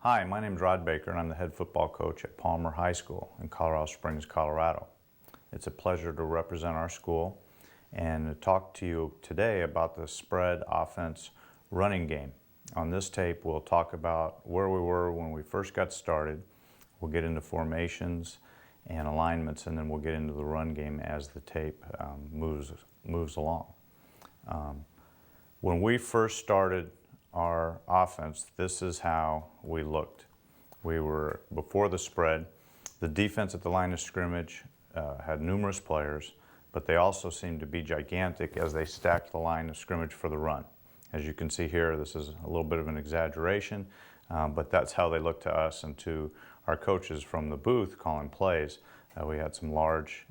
Hi, my name is Rod Baker and I'm the head football coach at Palmer High School in Colorado Springs, Colorado. It's a pleasure to represent our school and to talk to you today about the spread offense running game. On this tape, we'll talk about where we were when we first got started. We'll get into formations and alignments, and then we'll get into the run game as the tape moves along. When we first started our offense, this is how we looked. We were, before the spread, the defense at the line of scrimmage had numerous players, but they also seemed to be gigantic as they stacked the line of scrimmage for the run. As you can see here, this is a little bit of an exaggeration, but that's how they looked to us and to our coaches from the booth calling plays. We had some large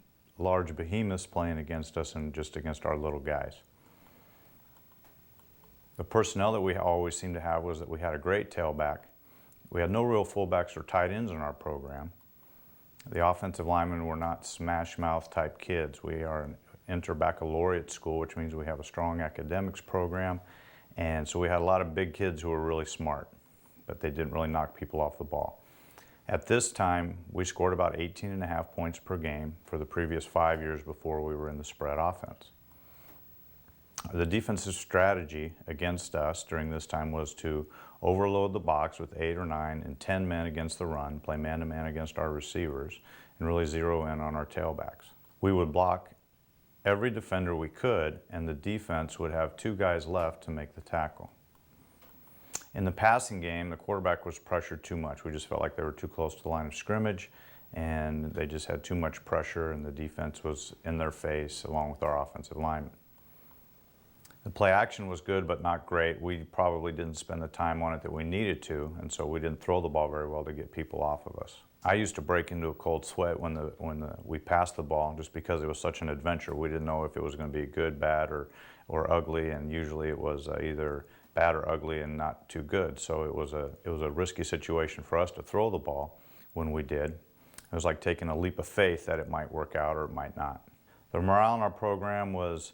behemoths playing against us and just against our little guys. The personnel that we always seemed to have was that we had a great tailback. We had no real fullbacks or tight ends in our program. The offensive linemen were not smash mouth type kids. We are an inter-baccalaureate school, which means we have a strong academics program. And so we had a lot of big kids who were really smart, but they didn't really knock people off the ball. At this time, we scored about 18.5 points per game for the previous 5 years before we were in the spread offense. The defensive strategy against us during this time was to overload the box with 8 or 9 and 10 men against the run, play man-to-man against our receivers, and really zero in on our tailbacks. We would block every defender we could, and the defense would have 2 guys left to make the tackle. In the passing game, the quarterback was pressured too much. We just felt like they were too close to the line of scrimmage, and they just had too much pressure, and the defense was in their face along with our offensive linemen. The play action was good, but not great. We probably didn't spend the time on it that we needed to, and so we didn't throw the ball very well to get people off of us. I used to break into a cold sweat when we passed the ball, just because it was such an adventure. We didn't know if it was going to be good, bad, or ugly, and usually it was either bad or ugly and not too good. So it was a risky situation for us to throw the ball when we did. It was like taking a leap of faith that it might work out or it might not. The morale in our program was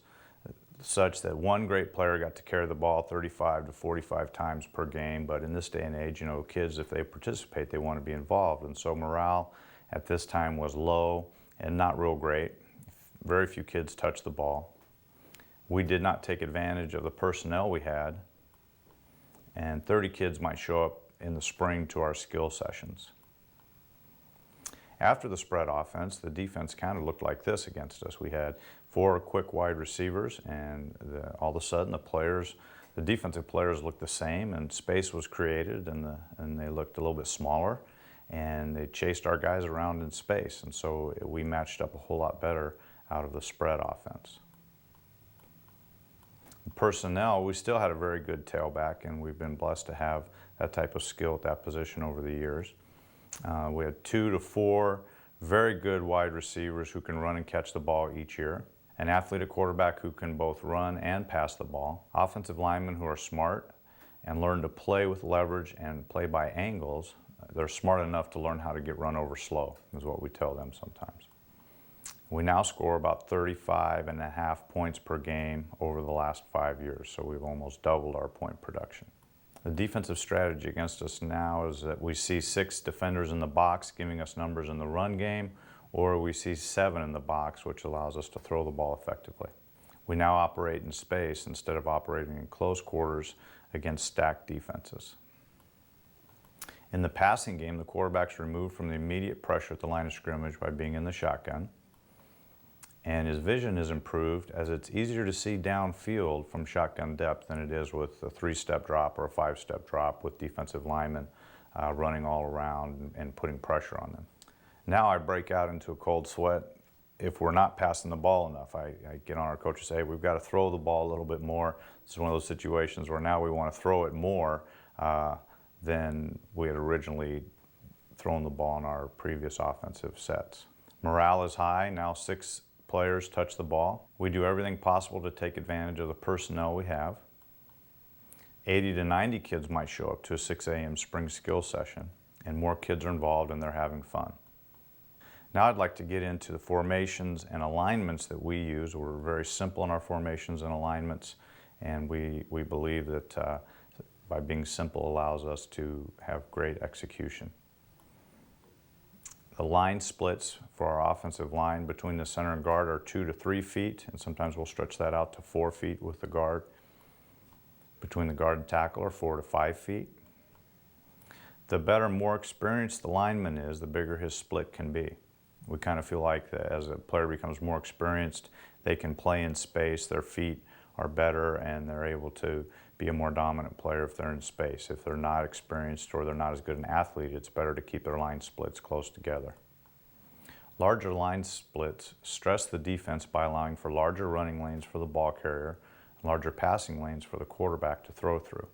such that one great player got to carry the ball 35 to 45 times per game, but in this day and age, kids, if they participate, they want to be involved, and so morale at this time was low and not real great. Very few kids touched the ball. We did not take advantage of the personnel we had, and 30 kids might show up in the spring to our skill sessions. After the spread offense, the defense kind of looked like this against us. We had 4 quick wide receivers, and all of a sudden the defensive players looked the same, and space was created, and they looked a little bit smaller, and they chased our guys around in space, and so we matched up a whole lot better out of the spread offense. The personnel, we still had a very good tailback, and we've been blessed to have that type of skill at that position over the years. We had 2 to 4 very good wide receivers who can run and catch the ball each year, an athletic quarterback who can both run and pass the ball, offensive linemen who are smart and learn to play with leverage and play by angles. They're smart enough to learn how to get run over slow, is what we tell them sometimes. We now score about 35.5 points per game over the last 5 years, so we've almost doubled our point production. The defensive strategy against us now is that we see 6 defenders in the box giving us numbers in the run game, or we see 7 in the box, which allows us to throw the ball effectively. We now operate in space instead of operating in close quarters against stacked defenses. In the passing game, the quarterback's removed from the immediate pressure at the line of scrimmage by being in the shotgun, and his vision is improved as it's easier to see downfield from shotgun depth than it is with a 3-step drop or a 5-step drop with defensive linemen running all around and putting pressure on them. Now I break out into a cold sweat if we're not passing the ball enough. I get on our coach and say, we've got to throw the ball a little bit more. This is one of those situations where now we want to throw it more than we had originally thrown the ball in our previous offensive sets. Morale is high. Now 6 players touch the ball. We do everything possible to take advantage of the personnel we have. 80 to 90 kids might show up to a 6 a.m. spring skill session, and more kids are involved and they're having fun. Now I'd like to get into the formations and alignments that we use. We're very simple in our formations and alignments, and we believe that by being simple allows us to have great execution. The line splits for our offensive line between the center and guard are 2 to 3 feet, and sometimes we'll stretch that out to 4 feet with the guard. Between the guard and tackle are 4 to 5 feet. The better, more experienced the lineman is, the bigger his split can be. We kind of feel like that as a player becomes more experienced, they can play in space, their feet are better, and they're able to be a more dominant player if they're in space. If they're not experienced or they're not as good an athlete, it's better to keep their line splits close together. Larger line splits stress the defense by allowing for larger running lanes for the ball carrier and larger passing lanes for the quarterback to throw through.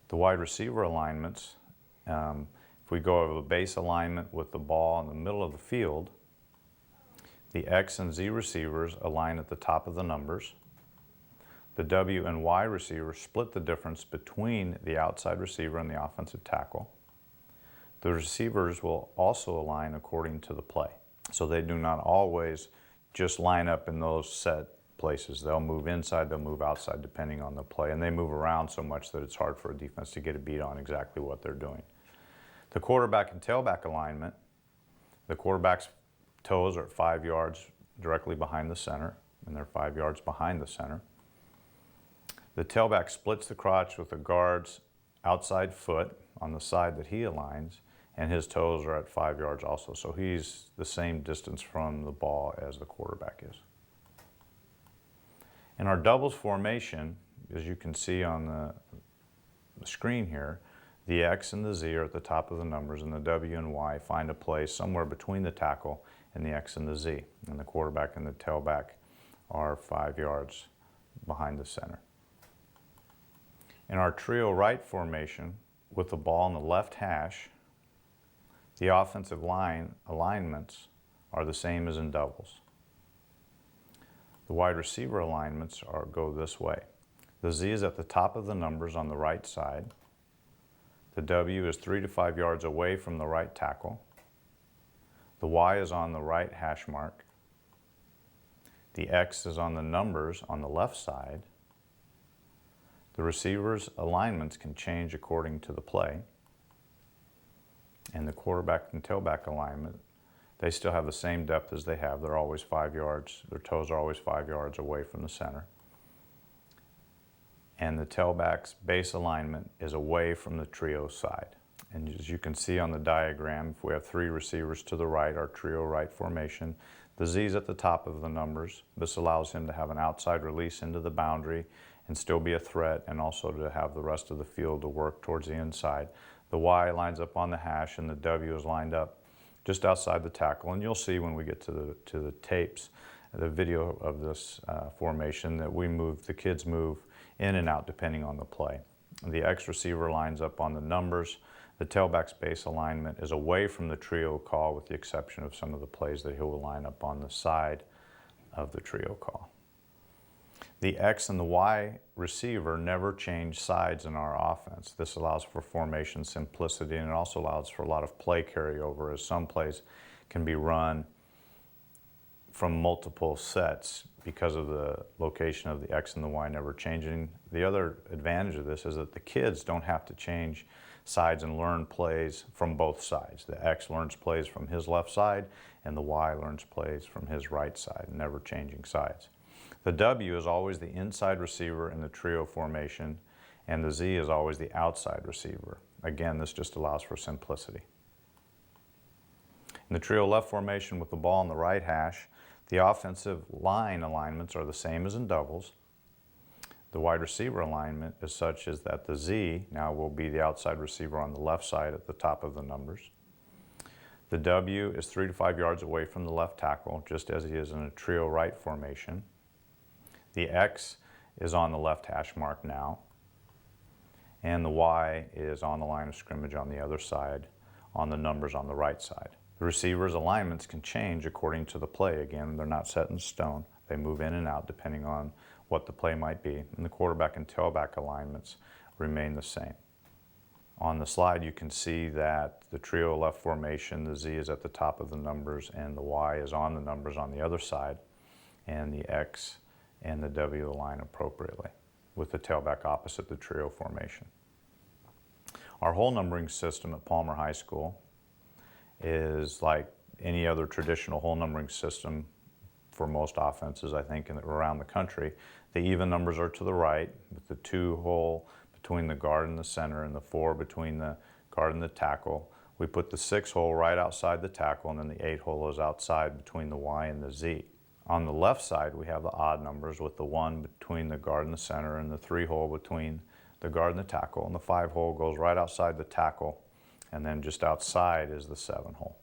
The wide receiver alignments, if we go over a base alignment with the ball in the middle of the field, the X and Z receivers align at the top of the numbers. The W and Y receivers split the difference between the outside receiver and the offensive tackle. The receivers will also align according to the play. So they do not always just line up in those set places. They'll move inside, they'll move outside depending on the play. And they move around so much that it's hard for a defense to get a beat on exactly what they're doing. The quarterback and tailback alignment, the quarterback's toes are at 5 yards directly behind the center, and they're 5 yards behind the center. The tailback splits the crotch with the guard's outside foot on the side that he aligns, and his toes are at 5 yards also. So he's the same distance from the ball as the quarterback is. In our doubles formation, as you can see on the screen here, the X and the Z are at the top of the numbers, and the W and Y find a place somewhere between the tackle and the X and the Z. And the quarterback and the tailback are 5 yards behind the center. In our trio right formation, with the ball in the left hash, the offensive line alignments are the same as in doubles. The wide receiver alignments go this way. The Z is at the top of the numbers on the right side. The W is 3 to 5 yards away from the right tackle. The Y is on the right hash mark. The X is on the numbers on the left side. The receiver's alignments can change according to the play. And the quarterback and tailback alignment, they still have the same depth as they have. They're always 5 yards, their toes are always 5 yards away from the center. And the tailback's base alignment is away from the trio side. And as you can see on the diagram, if we have 3 receivers to the right, our trio right formation, the Z is at the top of the numbers. This allows him to have an outside release into the boundary and still be a threat, and also to have the rest of the field to work towards the inside. The Y lines up on the hash, and the W is lined up just outside the tackle. And you'll see when we get to the tapes, the video of this formation, that the kids move in and out depending on the play. The X receiver lines up on the numbers. The tailback's base alignment is away from the trio call, with the exception of some of the plays that he'll line up on the side of the trio call. The X and the Y receiver never change sides in our offense. This allows for formation simplicity, and it also allows for a lot of play carryover, as some plays can be run from multiple sets because of the location of the X and the Y never changing. The other advantage of this is that the kids don't have to change sides and learn plays from both sides. The X learns plays from his left side, and the Y learns plays from his right side, never changing sides. The W is always the inside receiver in the trio formation, and the Z is always the outside receiver. Again, this just allows for simplicity. In the trio left formation with the ball on the right hash, the offensive line alignments are the same as in doubles. The wide receiver alignment is such as that the Z now will be the outside receiver on the left side at the top of the numbers. The W is 3 to 5 yards away from the left tackle, just as he is in a trio right formation. The X is on the left hash mark now, and the Y is on the line of scrimmage on the other side, on the numbers on the right side. The receiver's alignments can change according to the play. Again, they're not set in stone. They move in and out depending on what the play might be. And the quarterback and tailback alignments remain the same. On the slide, you can see that the trio left formation, the Z is at the top of the numbers, and the Y is on the numbers on the other side, and the X and the W align appropriately, with the tailback opposite the trio formation. Our whole numbering system at Palmer High School is like any other traditional whole numbering system for most offenses, I think, around the country. The even numbers are to the right, with the 2 hole between the guard and the center, and the 4 between the guard and the tackle. We put the 6 hole right outside the tackle, and then the 8 hole is outside between the Y and the Z. On the left side, we have the odd numbers with the 1 between the guard and the center, and the 3 hole between the guard and the tackle, and the 5 hole goes right outside the tackle, and then just outside is the 7 hole.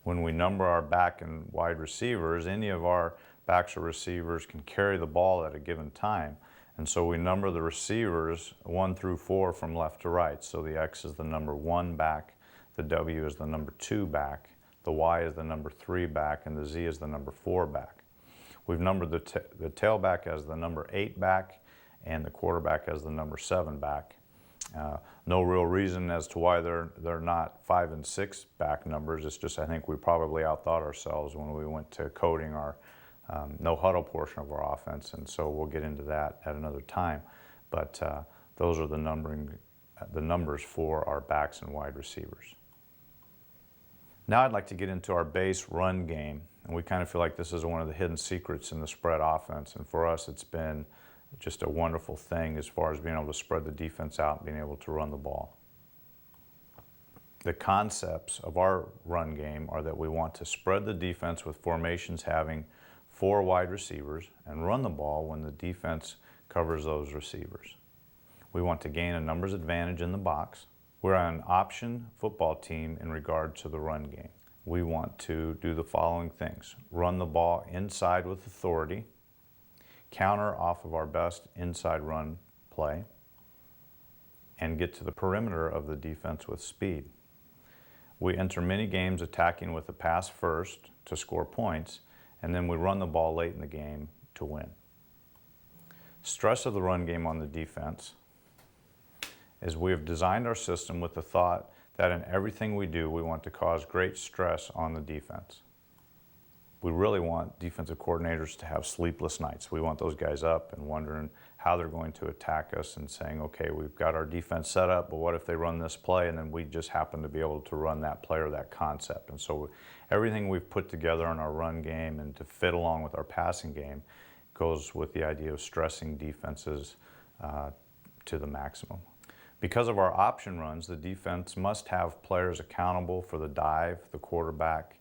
When we number our back and wide receivers, any of our backs or receivers can carry the ball at a given time. And so we number the receivers 1 through 4 from left to right. So the X is the number 1 back, the W is the number 2 back, the Y is the number 3 back, and the Z is the number 4 back. We've numbered the tailback as the number 8 back and the quarterback as the number 7 back. No real reason as to why they're not 5 and 6 back numbers. It's just I think we probably outthought ourselves when we went to coding our no huddle portion of our offense, and so we'll get into that at another time. But those are the numbers for our backs and wide receivers. Now I'd like to get into our base run game, and we kind of feel like this is one of the hidden secrets in the spread offense, and for us it's been just a wonderful thing as far as being able to spread the defense out and being able to run the ball. The concepts of our run game are that we want to spread the defense with formations having 4 wide receivers and run the ball when the defense covers those receivers. We want to gain a numbers advantage in the box. We're an option football team in regard to the run game. We want to do the following things: run the ball inside with authority, counter off of our best inside run play, and get to the perimeter of the defense with speed. We enter many games attacking with the pass first to score points, and then we run the ball late in the game to win. Stress of the run game on the defense is we have designed our system with the thought that in everything we do, we want to cause great stress on the defense. We really want defensive coordinators to have sleepless nights. We want those guys up and wondering how they're going to attack us and saying, okay, we've got our defense set up, but what if they run this play and then we just happen to be able to run that play or that concept? And so everything we've put together in our run game and to fit along with our passing game goes with the idea of stressing defenses to the maximum. Because of our option runs, the defense must have players accountable for the dive, the quarterback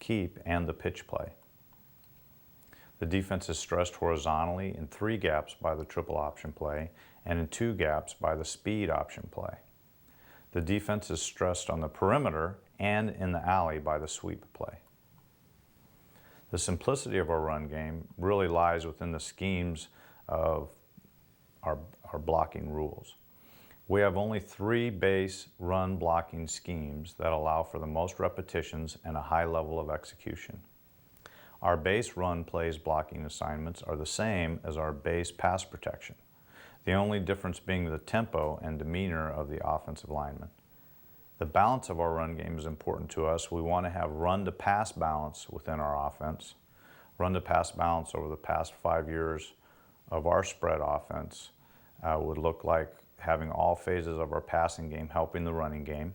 keep, and the pitch play. The defense is stressed horizontally in 3 gaps by the triple option play and in 2 gaps by the speed option play. The defense is stressed on the perimeter and in the alley by the sweep play. The simplicity of our run game really lies within the schemes of our blocking rules. We have only 3 base run blocking schemes that allow for the most repetitions and a high level of execution. Our base run plays blocking assignments are the same as our base pass protection, the only difference being the tempo and demeanor of the offensive lineman. The balance of our run game is important to us. We want to have run to pass balance within our offense. Run to pass balance over the past 5 years of our spread offense would look like having all phases of our passing game helping the running game.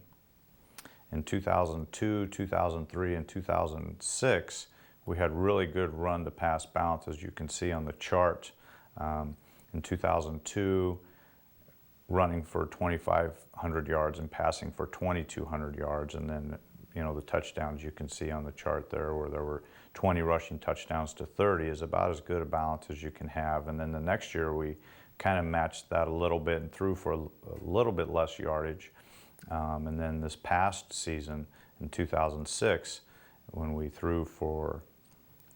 In 2002, 2003, and 2006, we had really good run to pass balance, as you can see on the chart. In 2002, running for 2,500 yards and passing for 2,200 yards, and then the touchdowns you can see on the chart there, where there were 20 rushing touchdowns to 30, is about as good a balance as you can have. And then the next year we kind of matched that a little bit and threw for a little bit less yardage. And then this past season in 2006, when we threw for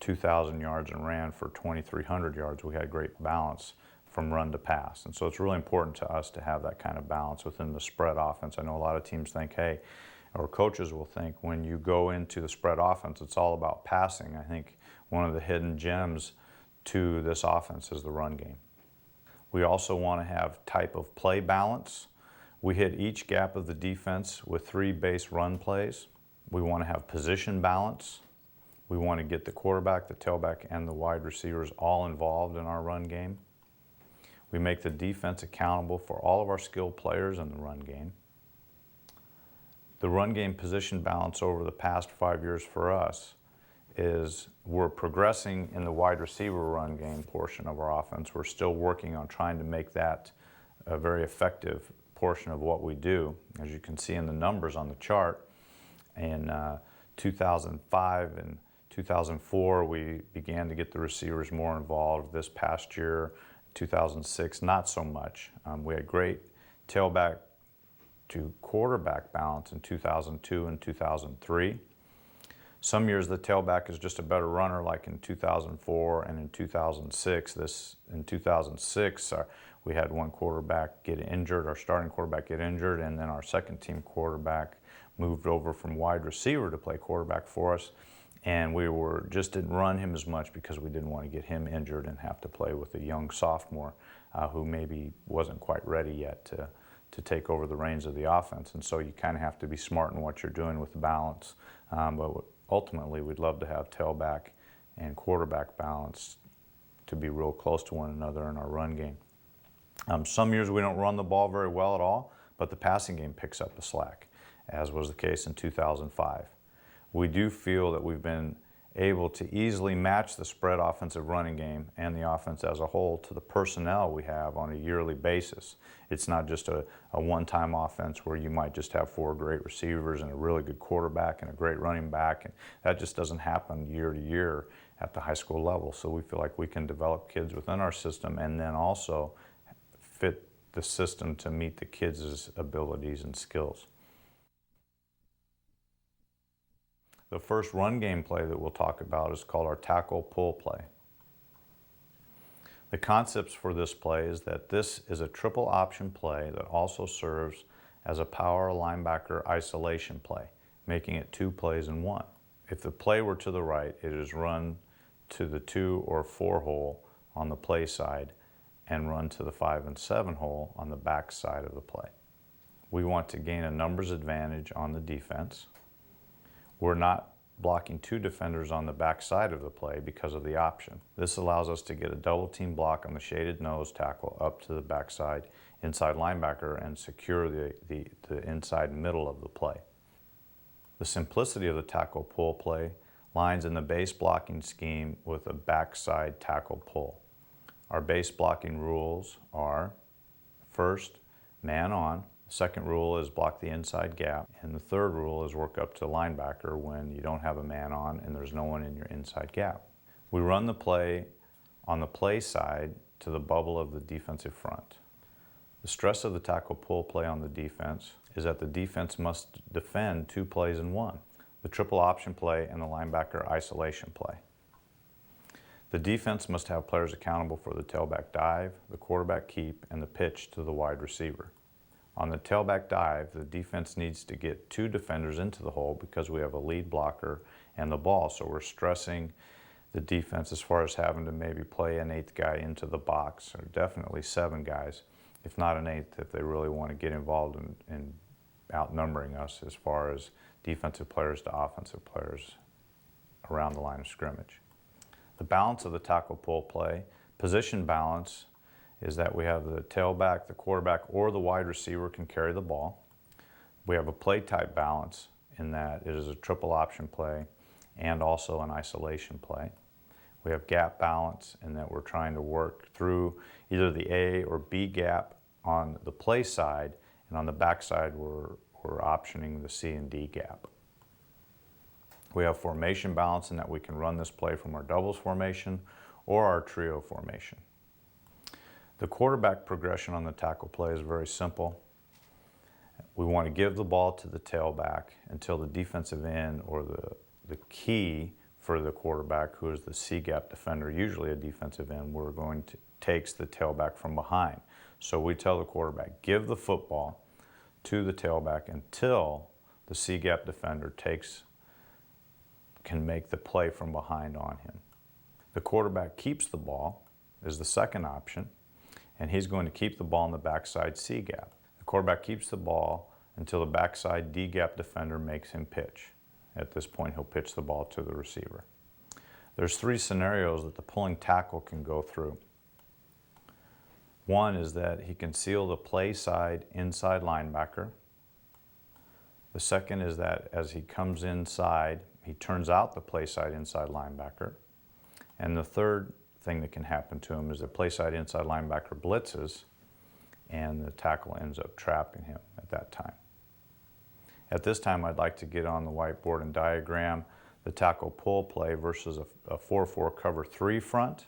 2,000 yards and ran for 2,300 yards, we had great balance from run to pass. And so it's really important to us to have that kind of balance within the spread offense. I know a lot of teams think, hey, or coaches will think, when you go into the spread offense, it's all about passing. I think one of the hidden gems to this offense is the run game. We also want to have type of play balance. We hit each gap of the defense with 3 base run plays. We want to have position balance. We want to get the quarterback, the tailback, and the wide receivers all involved in our run game. We make the defense accountable for all of our skilled players in the run game. The run game position balance over the past 5 years for us is we're progressing in the wide receiver run game portion of our offense. We're still working on trying to make that a very effective portion of what we do. As you can see in the numbers on the chart, in 2005 and 2004, we began to get the receivers more involved. This past year, 2006, not so much. We had great tailback to quarterback balance in 2002 and 2003. Some years the tailback is just a better runner, like in 2004 and in 2006. In 2006, we had one quarterback get injured, our starting quarterback get injured, and then our second team quarterback moved over from wide receiver to play quarterback for us. And we just didn't run him as much because we didn't want to get him injured and have to play with a young sophomore who maybe wasn't quite ready yet to take over the reins of the offense. And so you kind of have to be smart in what you're doing with the balance. But ultimately, we'd love to have tailback and quarterback balance to be real close to one another in our run game. Some years we don't run the ball very well at all, but the passing game picks up the slack, as was the case in 2005. We do feel that we've been able to easily match the spread offensive running game and the offense as a whole to the personnel we have on a yearly basis. It's not just a one-time offense where you might just have 4 great receivers and a really good quarterback and a great running back. And that just doesn't happen year to year at the high school level. So we feel like we can develop kids within our system and then also fit the system to meet the kids' abilities and skills. The first run game play that we'll talk about is called our tackle pull play. The concepts for this play is that this is a triple option play that also serves as a power linebacker isolation play, making it 2 plays in 1. If the play were to the right, it is run to the 2 or 4 hole on the play side and run to the 5 and 7 hole on the back side of the play. We want to gain a numbers advantage on the defense. We're not blocking 2 defenders on the back side of the play because of the option. This allows us to get a double team block on the shaded nose tackle up to the backside inside linebacker and secure the inside middle of the play. The simplicity of the tackle pull play lines in the base blocking scheme with a backside tackle pull. Our base blocking rules are: first, man on. Second rule is block the inside gap, and the third rule is work up to linebacker when you don't have a man on and there's no one in your inside gap. We run the play on the play side to the bubble of the defensive front. The stress of the tackle pull play on the defense is that the defense must defend 2 plays in 1, the triple option play and the linebacker isolation play. The defense must have players accountable for the tailback dive, the quarterback keep, and the pitch to the wide receiver. On the tailback dive, the defense needs to get 2 defenders into the hole because we have a lead blocker and the ball. So we're stressing the defense as far as having to maybe play an 8th guy into the box, or definitely 7 guys, if not an 8th, if they really want to get involved in outnumbering us as far as defensive players to offensive players around the line of scrimmage. The balance of the tackle pull play, position balance, is that we have the tailback, the quarterback, or the wide receiver can carry the ball. We have a play type balance in that it is a triple option play and also an isolation play. We have gap balance in that we're trying to work through either the A or B gap on the play side, and on the back side we're optioning the C and D gap. We have formation balance in that we can run this play from our doubles formation or our trio formation. The quarterback progression on the tackle play is very simple. We want to give the ball to the tailback until the defensive end or the key for the quarterback, who is the C-gap defender, usually a defensive end, takes the tailback from behind. So we tell the quarterback, give the football to the tailback until the C-gap defender can make the play from behind on him. The quarterback keeps the ball is the second option, and he's going to keep the ball in the backside C-gap. The quarterback keeps the ball until the backside D-gap defender makes him pitch. At this point, he'll pitch the ball to the receiver. There's 3 scenarios that the pulling tackle can go through. One is that he can seal the play side inside linebacker. The second is that as he comes inside, he turns out the play side inside linebacker. And the third thing that can happen to him is the play side inside linebacker blitzes and the tackle ends up trapping him at that time. At this time, I'd like to get on the whiteboard and diagram the tackle pull play versus a 4-4 cover 3 front,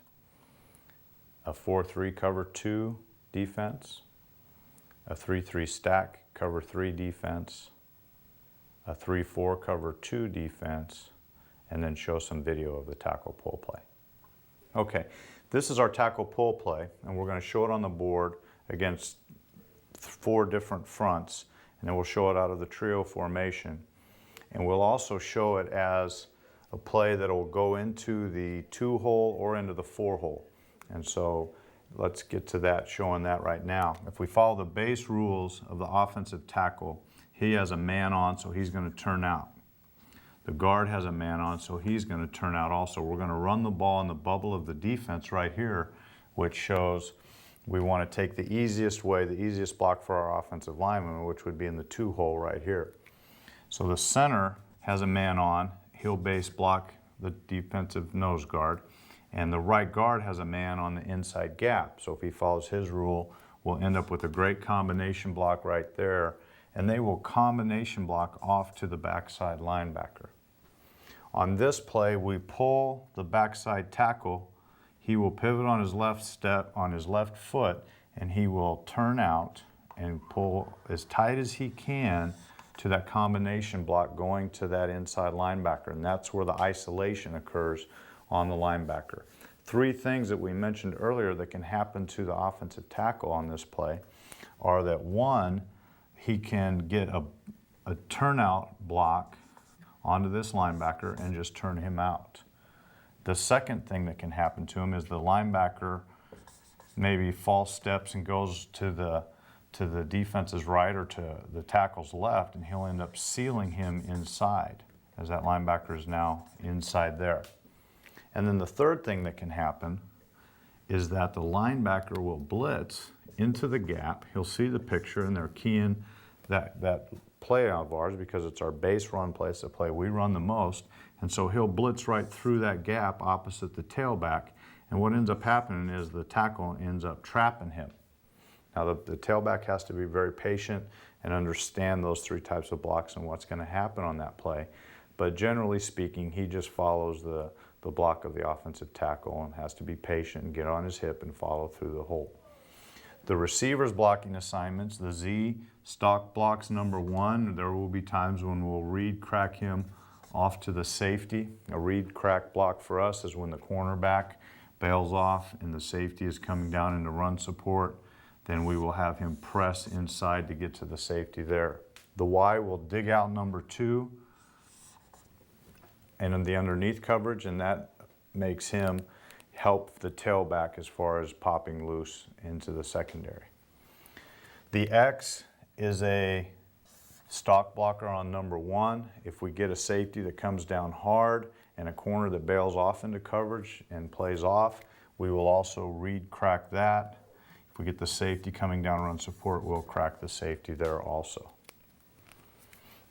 a 4-3 cover 2 defense, a 3-3 stack cover 3 defense, a 3-4 cover 2 defense, and then show some video of the tackle pull play. Okay, this is our tackle pull play, and we're going to show it on the board against 4 different fronts, and then we'll show it out of the trio formation. And we'll also show it as a play that will go into the 2-hole or into the 4-hole. And so let's get to that, showing that right now. If we follow the base rules of the offensive tackle, he has a man on, so he's going to turn out. The guard has a man on, so he's going to turn out also. We're going to run the ball in the bubble of the defense right here, which shows we want to take the easiest way, the easiest block for our offensive lineman, which would be in the 2-hole right here. So the center has a man on. He'll base block the defensive nose guard. And the right guard has a man on the inside gap. So if he follows his rule, we'll end up with a great combination block right there. And they will combination block off to the backside linebacker. On this play, we pull the backside tackle. He will pivot on his left step, on his left foot, and he will turn out and pull as tight as he can to that combination block going to that inside linebacker. And that's where the isolation occurs on the linebacker. 3 things that we mentioned earlier that can happen to the offensive tackle on this play are that 1, he can get a turnout block onto this linebacker and just turn him out. The second thing that can happen to him is the linebacker maybe false steps and goes to the defense's right or to the tackle's left, and he'll end up sealing him inside as that linebacker is now inside there. And then the third thing that can happen is that the linebacker will blitz into the gap. He'll see the picture, and they're keying that play of ours because it's our base run play. It's the play we run the most. And so he'll blitz right through that gap opposite the tailback. And what ends up happening is the tackle ends up trapping him. Now the tailback has to be very patient and understand those 3 types of blocks and what's going to happen on that play. But generally speaking, he just follows the block of the offensive tackle and has to be patient and get on his hip and follow through the hole. The receiver's blocking assignments, the Z stock blocks number 1. There will be times when we'll read crack him off to the safety. A read crack block for us is when the cornerback bails off and the safety is coming down into run support. Then we will have him press inside to get to the safety there. The Y will dig out number 2 and in the underneath coverage, and that makes him help the tailback as far as popping loose into the secondary. The X is a stock blocker on number 1. If we get a safety that comes down hard and a corner that bails off into coverage and plays off, we will also read crack that. If we get the safety coming down run support, we'll crack the safety there also.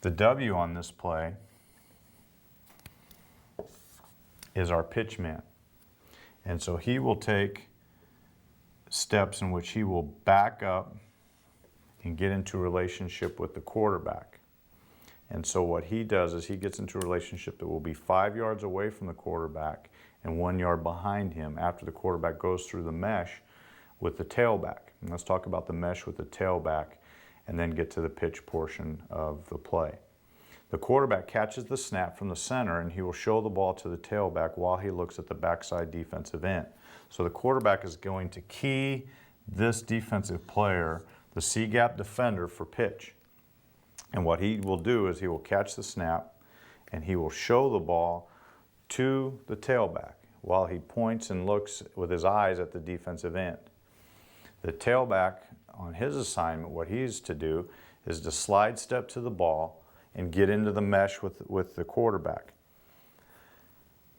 The W on this play is our pitch man. And so he will take steps in which he will back up and get into a relationship with the quarterback. And so what he does is he gets into a relationship that will be 5 yards away from the quarterback and 1 yard behind him after the quarterback goes through the mesh with the tailback. And let's talk about the mesh with the tailback and then get to the pitch portion of the play. The quarterback catches the snap from the center and he will show the ball to the tailback while he looks at the backside defensive end. So the quarterback is going to key this defensive player, the C-gap defender, for pitch. And what he will do is he will catch the snap and he will show the ball to the tailback while he points and looks with his eyes at the defensive end. The tailback, on his assignment, what he's to do is to slide step to the ball and get into the mesh with the quarterback.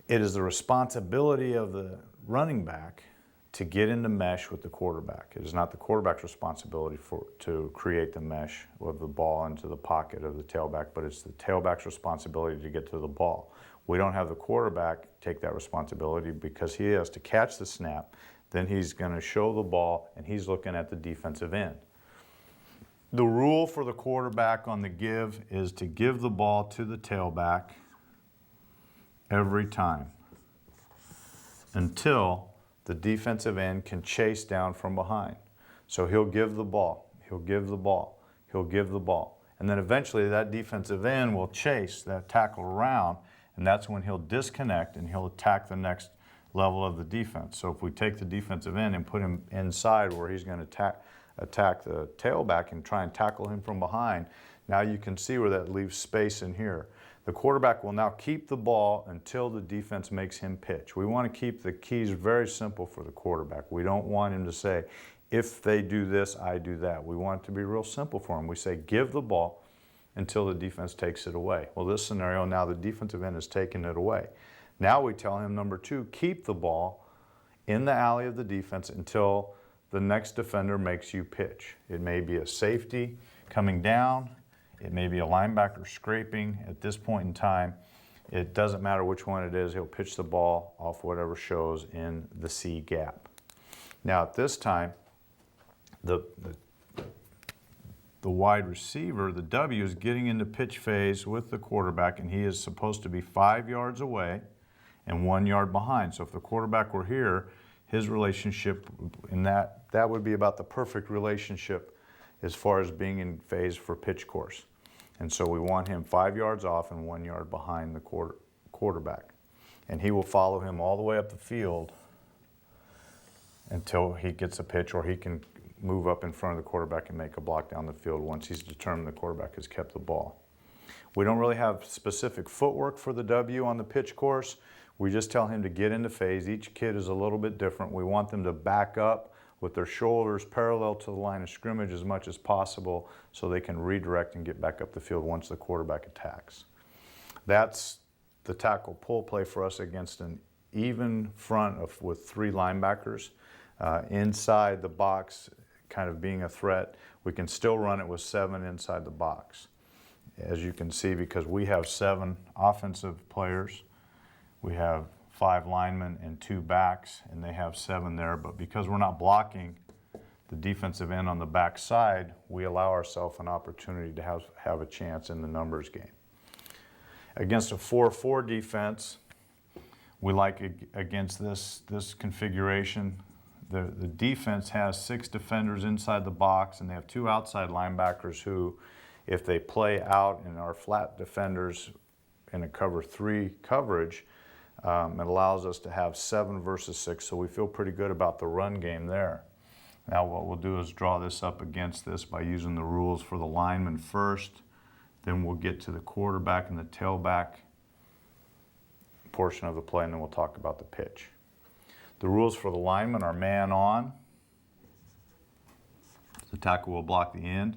It is the responsibility of the running back to get into mesh with the quarterback. It is not the quarterback's responsibility to create the mesh of the ball into the pocket of the tailback, but it's the tailback's responsibility to get to the ball. We don't have the quarterback take that responsibility because he has to catch the snap, then he's going to show the ball, and he's looking at the defensive end. The rule for the quarterback on the give is to give the ball to the tailback every time until the defensive end can chase down from behind. So he'll give the ball, he'll give the ball, he'll give the ball. And then eventually that defensive end will chase that tackle around, and that's when he'll disconnect and he'll attack the next level of the defense. So if we take the defensive end and put him inside where he's going to attack the tailback and try and tackle him from behind, now you can see where that leaves space in here. The quarterback will now keep the ball until the defense makes him pitch. We want to keep the keys very simple for the quarterback. We don't want him to say, if they do this, I do that. We want it to be real simple for him. We say, give the ball until the defense takes it away. Well, this scenario, now the defensive end is taking it away. Now we tell him, number two, keep the ball in the alley of the defense until the next defender makes you pitch. It may be a safety coming down. It may be a linebacker scraping at this point in time. It doesn't matter which one it is. He'll pitch the ball off whatever shows in the C gap. Now at this time, the wide receiver, the W, is getting into pitch phase with the quarterback, and he is supposed to be 5 yards away and 1 yard behind. So if the quarterback were here, his relationship in that would be about the perfect relationship as far as being in phase for pitch course. And so we want him 5 yards off and 1 yard behind the quarterback. And he will follow him all the way up the field until he gets a pitch, or he can move up in front of the quarterback and make a block down the field once he's determined the quarterback has kept the ball. We don't really have specific footwork for the W on the pitch course. We just tell him to get into phase. Each kid is a little bit different. We want them to back up with their shoulders parallel to the line of scrimmage as much as possible so they can redirect and get back up the field once the quarterback attacks. That's the tackle pull play for us against an even front with three linebackers. Inside the box, kind of being a threat, we can still run it with 7 inside the box. As you can see, because we have 7 offensive players, we have 5 linemen and 2 backs, and they have 7 there. But because we're not blocking the defensive end on the back side, we allow ourselves an opportunity to have a chance in the numbers game. Against a 4-4 defense, we like against this configuration. The defense has 6 defenders inside the box, and they have 2 outside linebackers who, if they play out in our flat defenders in a cover 3 coverage, it allows us to have 7 versus 6, so we feel pretty good about the run game there. Now what we'll do is draw this up against this by using the rules for the lineman first, then we'll get to the quarterback and the tailback portion of the play, and then we'll talk about the pitch. The rules for the lineman are man on. The tackle will block the end.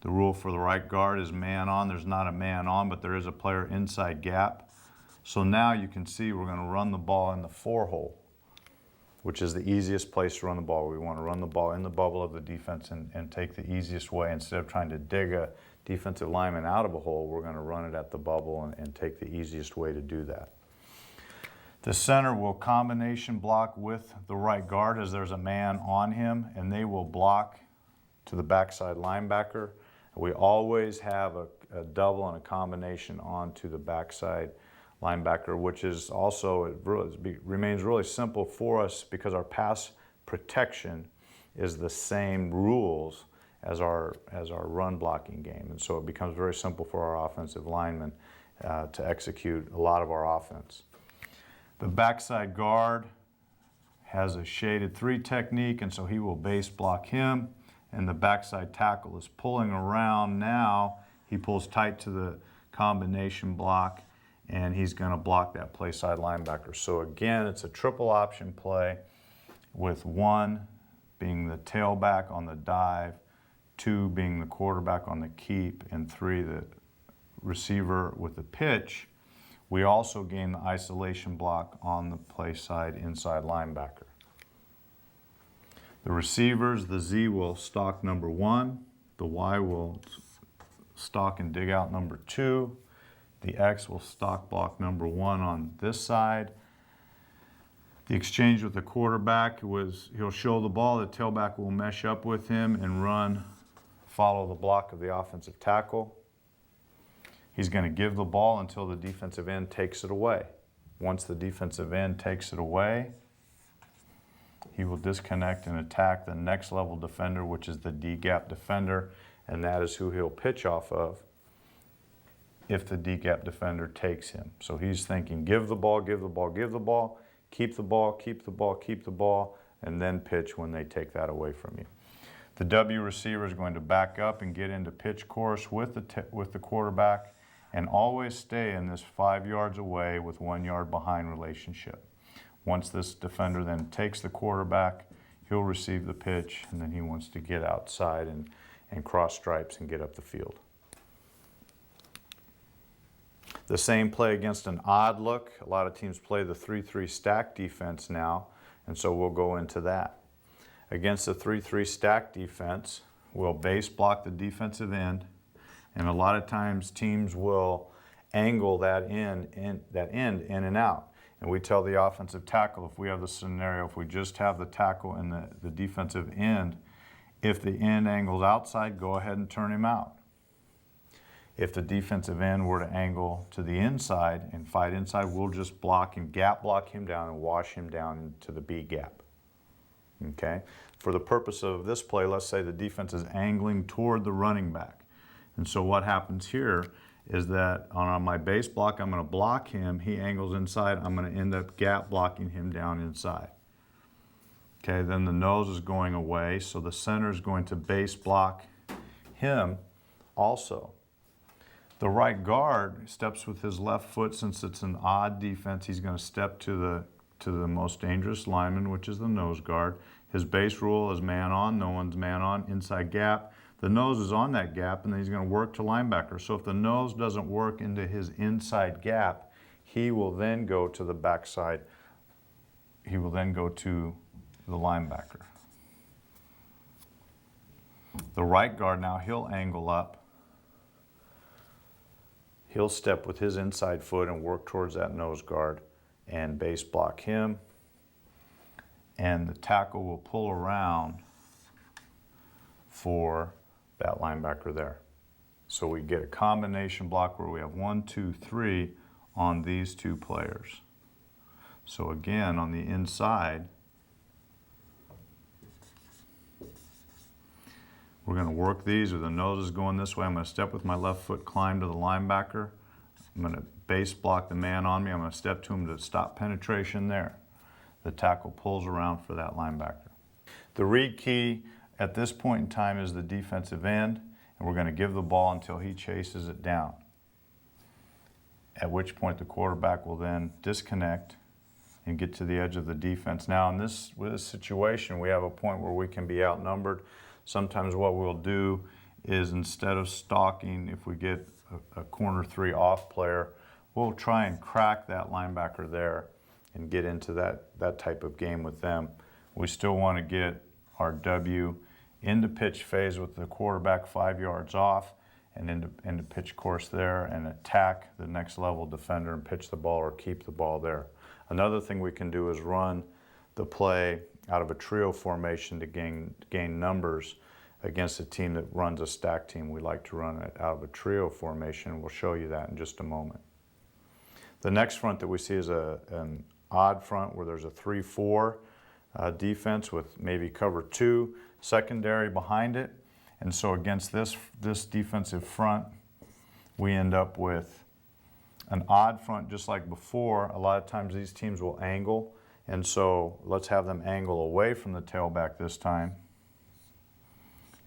The rule for the right guard is man on. There's not a man on, but there is a player inside gap. So now you can see we're going to run the ball in the 4 hole, which is the easiest place to run the ball. We want to run the ball in the bubble of the defense and take the easiest way. Instead of trying to dig a defensive lineman out of a hole, we're going to run it at the bubble and take the easiest way to do that. The center will combination block with the right guard as there's a man on him, and they will block to the backside linebacker. We always have a double and a combination onto the backside linebacker, which is also, it remains really simple for us because our pass protection is the same rules as our run blocking game. And so it becomes very simple for our offensive linemen to execute a lot of our offense. The backside guard has a shaded 3 technique, and so he will base block him, and the backside tackle is pulling around now. He pulls tight to the combination block, and he's going to block that play side linebacker. So again, it's a triple option play with 1 being the tailback on the dive, 2 being the quarterback on the keep, and 3 the receiver with the pitch. We also gain the isolation block on the play side inside linebacker. The receivers, the Z will stalk number 1, the Y will stalk and dig out number 2, the X will stalk block number 1 on this side. The exchange with the quarterback was he'll show the ball, the tailback will mesh up with him and run, follow the block of the offensive tackle. He's going to give the ball until the defensive end takes it away. Once the defensive end takes it away, he will disconnect and attack the next level defender, which is the D-gap defender, and that is who he'll pitch off of if the D-gap defender takes him. So he's thinking, give the ball, give the ball, give the ball, keep the ball, keep the ball, keep the ball, and then pitch when they take that away from you. The W receiver is going to back up and get into pitch course with the quarterback and always stay in this 5 yards away with 1 yard behind relationship. Once this defender then takes the quarterback, he'll receive the pitch, and then he wants to get outside and cross stripes and get up the field. The same play against an odd look. A lot of teams play the 3-3 stack defense now, and so we'll go into that. Against the 3-3 stack defense, we'll base block the defensive end, and a lot of times teams will angle that end in and out. And we tell the offensive tackle, if we have the scenario, if we just have the tackle and the defensive end, if the end angles outside, go ahead and turn him out. If the defensive end were to angle to the inside and fight inside, we'll just block and gap block him down and wash him down into the B gap. Okay? For the purpose of this play, let's say the defense is angling toward the running back. And so what happens here is that on my base block, I'm going to block him. He angles inside. I'm going to end up gap blocking him down inside. Okay, then the nose is going away, so the center is going to base block him also. The right guard steps with his left foot. Since it's an odd defense, he's going to step to the most dangerous lineman, which is the nose guard. His base rule is man on, no one's man on, inside gap. The nose is on that gap, and then he's going to work to linebacker. So if the nose doesn't work into his inside gap, he will then go to the backside. He will then go to the linebacker. The right guard now, he'll angle up. He'll step with his inside foot and work towards that nose guard and base block him. And the tackle will pull around for that linebacker there. So we get a combination block where we have 1, 2, 3 on these two players. So again, on the inside, we're going to work these, or the nose is going this way. I'm going to step with my left foot, climb to the linebacker. I'm going to base block the man on me. I'm going to step to him to stop penetration there. The tackle pulls around for that linebacker. The read key at this point in time is the defensive end, and we're going to give the ball until he chases it down, at which point the quarterback will then disconnect and get to the edge of the defense. Now with this situation, we have a point where we can be outnumbered. Sometimes what we'll do is, instead of stalking, if we get a corner 3 off player, we'll try and crack that linebacker there and get into that type of game with them. We still want to get our W into pitch phase with the quarterback 5 yards off, and into pitch course there, and attack the next level defender and pitch the ball or keep the ball there. Another thing we can do is run the play out of a trio formation to gain numbers against a team that runs a stack team. We like to run it out of a trio formation. We'll show you that in just a moment. The next front that we see is an odd front where there's a 3-4 defense with maybe cover 2 secondary behind it. And so against this defensive front, we end up with an odd front just like before. A lot of times these teams will angle, and so let's have them angle away from the tailback this time.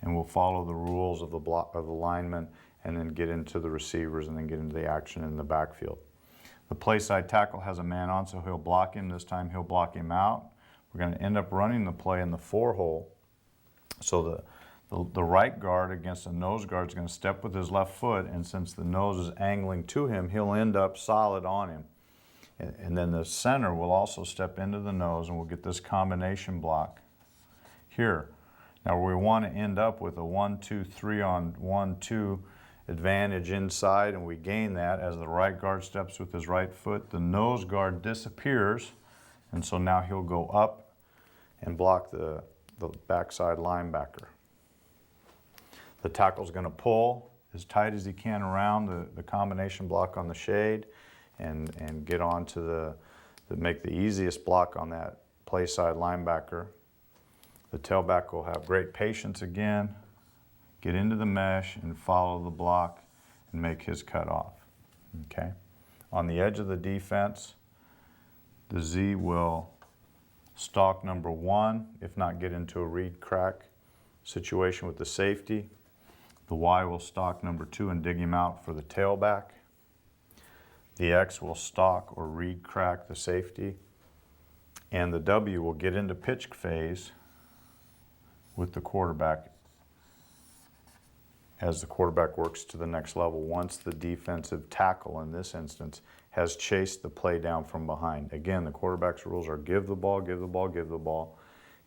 And we'll follow the rules of the lineman, and then get into the receivers, and then get into the action in the backfield. The play side tackle has a man on, so he'll block him. This time he'll block him out. We're going to end up running the play in the 4-hole. So the right guard against the nose guard is going to step with his left foot, and since the nose is angling to him, he'll end up solid on him. And then the center will also step into the nose, and we'll get this combination block. here. Now we want to end up with a 1-2-3 on 1-2 advantage inside, and we gain that as the right guard steps with his right foot. The nose guard disappears, and so now he'll go up and block the backside linebacker. The tackle's going to pull as tight as he can around the combination block on the shade and get on to make the easiest block on that play side linebacker. The tailback will have great patience again, get into the mesh and follow the block and make his cut off. Okay. On the edge of the defense, the Z will stalk number 1, if not get into a read crack situation with the safety. The Y will stalk number 2 and dig him out for the tailback. The X will stalk or read crack the safety. And the W will get into pitch phase with the quarterback as the quarterback works to the next level once the defensive tackle, in this instance, has chased the play down from behind. Again, the quarterback's rules are give the ball, give the ball, give the ball.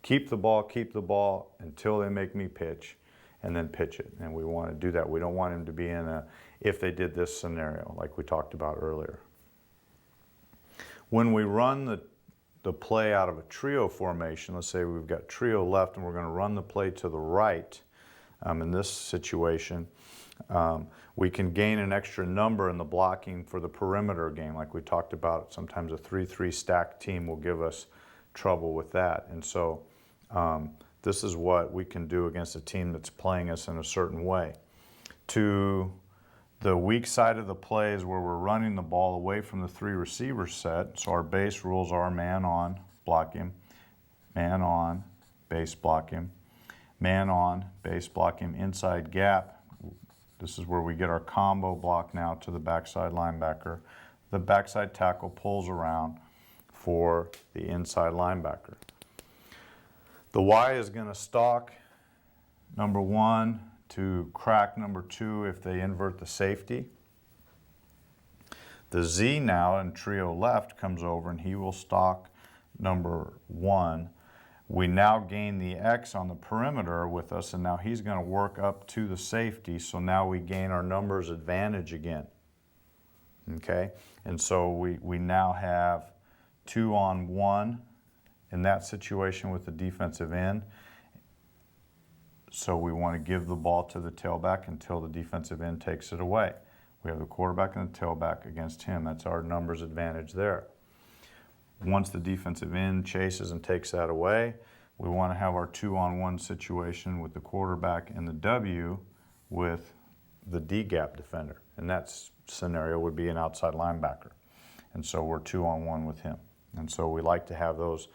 Keep the ball until they make me pitch, and then pitch it. And we want to do that. We don't want him to be in a if they did this scenario like we talked about earlier. When we run the play out of a trio formation, let's say we've got trio left and we're going to run the play to the right, in this situation, we can gain an extra number in the blocking for the perimeter game like we talked about. Sometimes a 3-3 stack team will give us trouble with that. And so this is what we can do against a team that's playing us in a certain way. To the weak side of the play is where we're running the ball away from the 3 receiver set. So our base rules are man on, block him, man on, base block him, man on, base block him, inside gap. This is where we get our combo block now to the backside linebacker. The backside tackle pulls around for the inside linebacker. The Y is going to stalk number 1 to crack number 2 if they invert the safety. The Z now in trio left comes over and he will stalk number 1. We now gain the X on the perimeter with us, and now he's going to work up to the safety, so now we gain our numbers advantage again. Okay, and so we now have 2 on 1 in that situation with the defensive end. So we want to give the ball to the tailback until the defensive end takes it away. We have the quarterback and the tailback against him. That's our numbers advantage there. Once the defensive end chases and takes that away, we want to have our 2-on-1 situation with the quarterback and the W with the D-gap defender. And that scenario would be an outside linebacker. And so we're 2-on-1 with him. And so we like to have those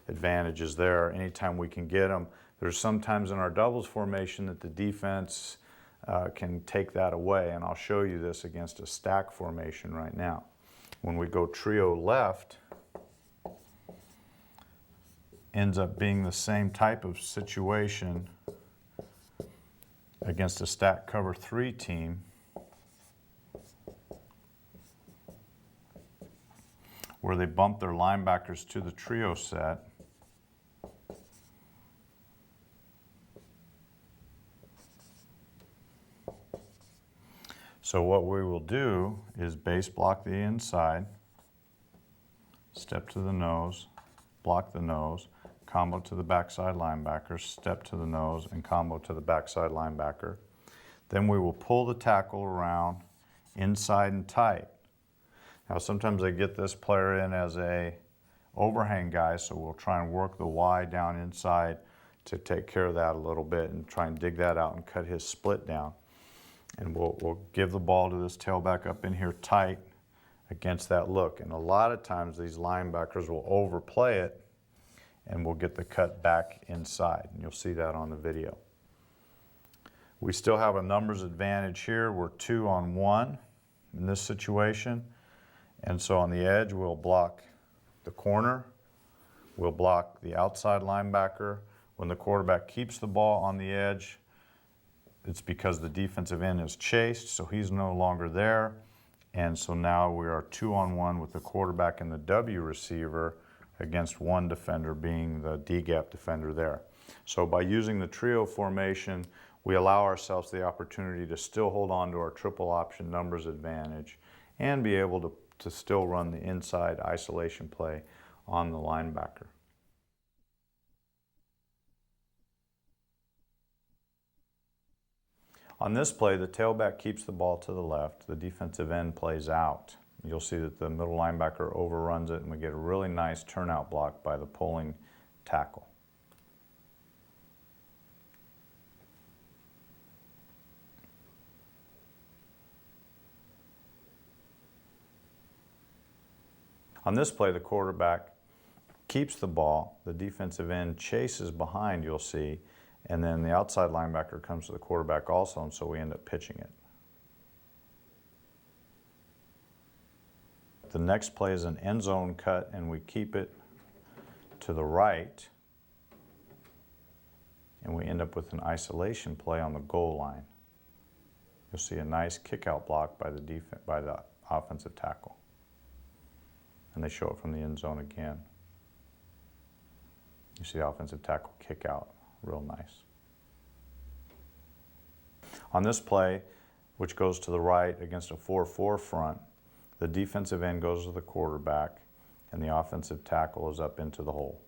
advantages there anytime we can get them. There's sometimes in our doubles formation that the defense can take that away, and I'll show you this against a stack formation right now. When we go trio left, ends up being the same type of situation against a stack cover 3 team where they bump their linebackers to the trio set. So what we will do is base block the inside, step to the nose, block the nose, combo to the backside linebacker, step to the nose, and combo to the backside linebacker. Then we will pull the tackle around inside and tight. Now sometimes they get this player in as a overhang guy, so we'll try and work the Y down inside to take care of that a little bit and try and dig that out and cut his split down. And we'll give the ball to this tailback up in here tight against that look. And a lot of times these linebackers will overplay it and we'll get the cut back inside. And you'll see that on the video. We still have a numbers advantage here. We're 2-on-1 in this situation. And so on the edge, we'll block the corner. We'll block the outside linebacker. When the quarterback keeps the ball on the edge, it's because the defensive end is chased, so he's no longer there. And so now we are 2-on-1 with the quarterback and the W receiver against one defender being the D-gap defender there. So by using the trio formation, we allow ourselves the opportunity to still hold on to our triple option numbers advantage and be able to still run the inside isolation play on the linebacker. On this play, the tailback keeps the ball to the left, the defensive end plays out. You'll see that the middle linebacker overruns it and we get a really nice turnout block by the pulling tackle. On this play, the quarterback keeps the ball, the defensive end chases behind, you'll see, and then the outside linebacker comes to the quarterback also, and so we end up pitching it. The next play is an end zone cut, and we keep it to the right, and we end up with an isolation play on the goal line. You'll see a nice kick-out block by the offensive tackle. And they show it from the end zone again. You see the offensive tackle kick out, real nice. On this play, which goes to the right against a 4-4 front, the defensive end goes to the quarterback and the offensive tackle is up into the hole.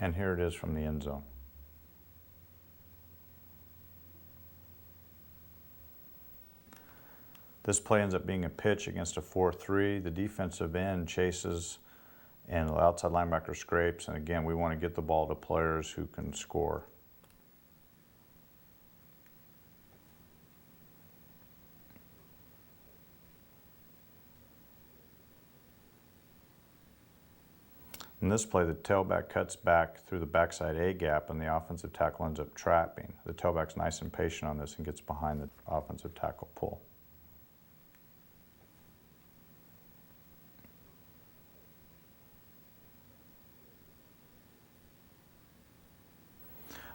And here it is from the end zone. This play ends up being a pitch against a 4-3. The defensive end chases and the outside linebacker scrapes. And again, we want to get the ball to players who can score. In this play, the tailback cuts back through the backside A gap and the offensive tackle ends up trapping. The tailback's nice and patient on this and gets behind the offensive tackle pull.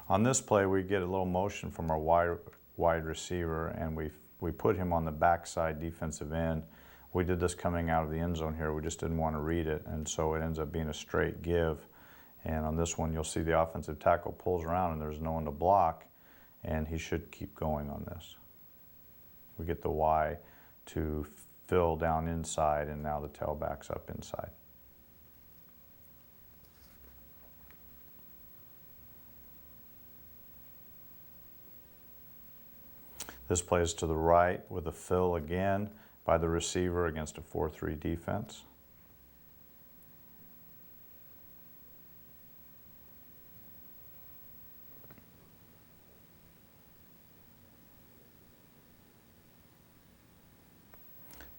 On this play, we get a little motion from our wide receiver, and we put him on the backside defensive end. We did this coming out of the end zone here. We just didn't want to read it, and so it ends up being a straight give. And on this one, you'll see the offensive tackle pulls around, and there's no one to block, and he should keep going on this. We get the Y to fill down inside, and now the tailback's up inside. This play is to the right with a fill again by the receiver against a 4-3 defense.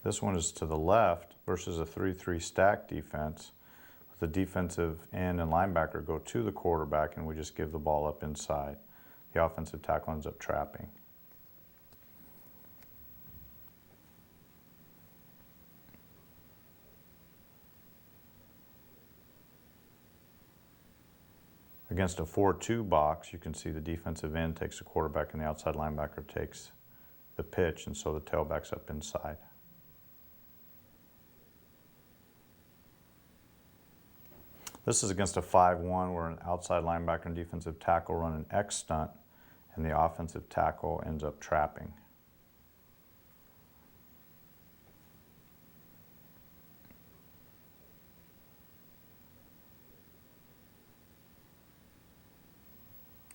This one is to the left versus a 3-3 stack defense. The defensive end and linebacker go to the quarterback and we just give the ball up inside. The offensive tackle ends up trapping. Against a 4-2 box, you can see the defensive end takes the quarterback and the outside linebacker takes the pitch, and so the tailback's up inside. This is against a 5-1 where an outside linebacker and defensive tackle run an X stunt and the offensive tackle ends up trapping.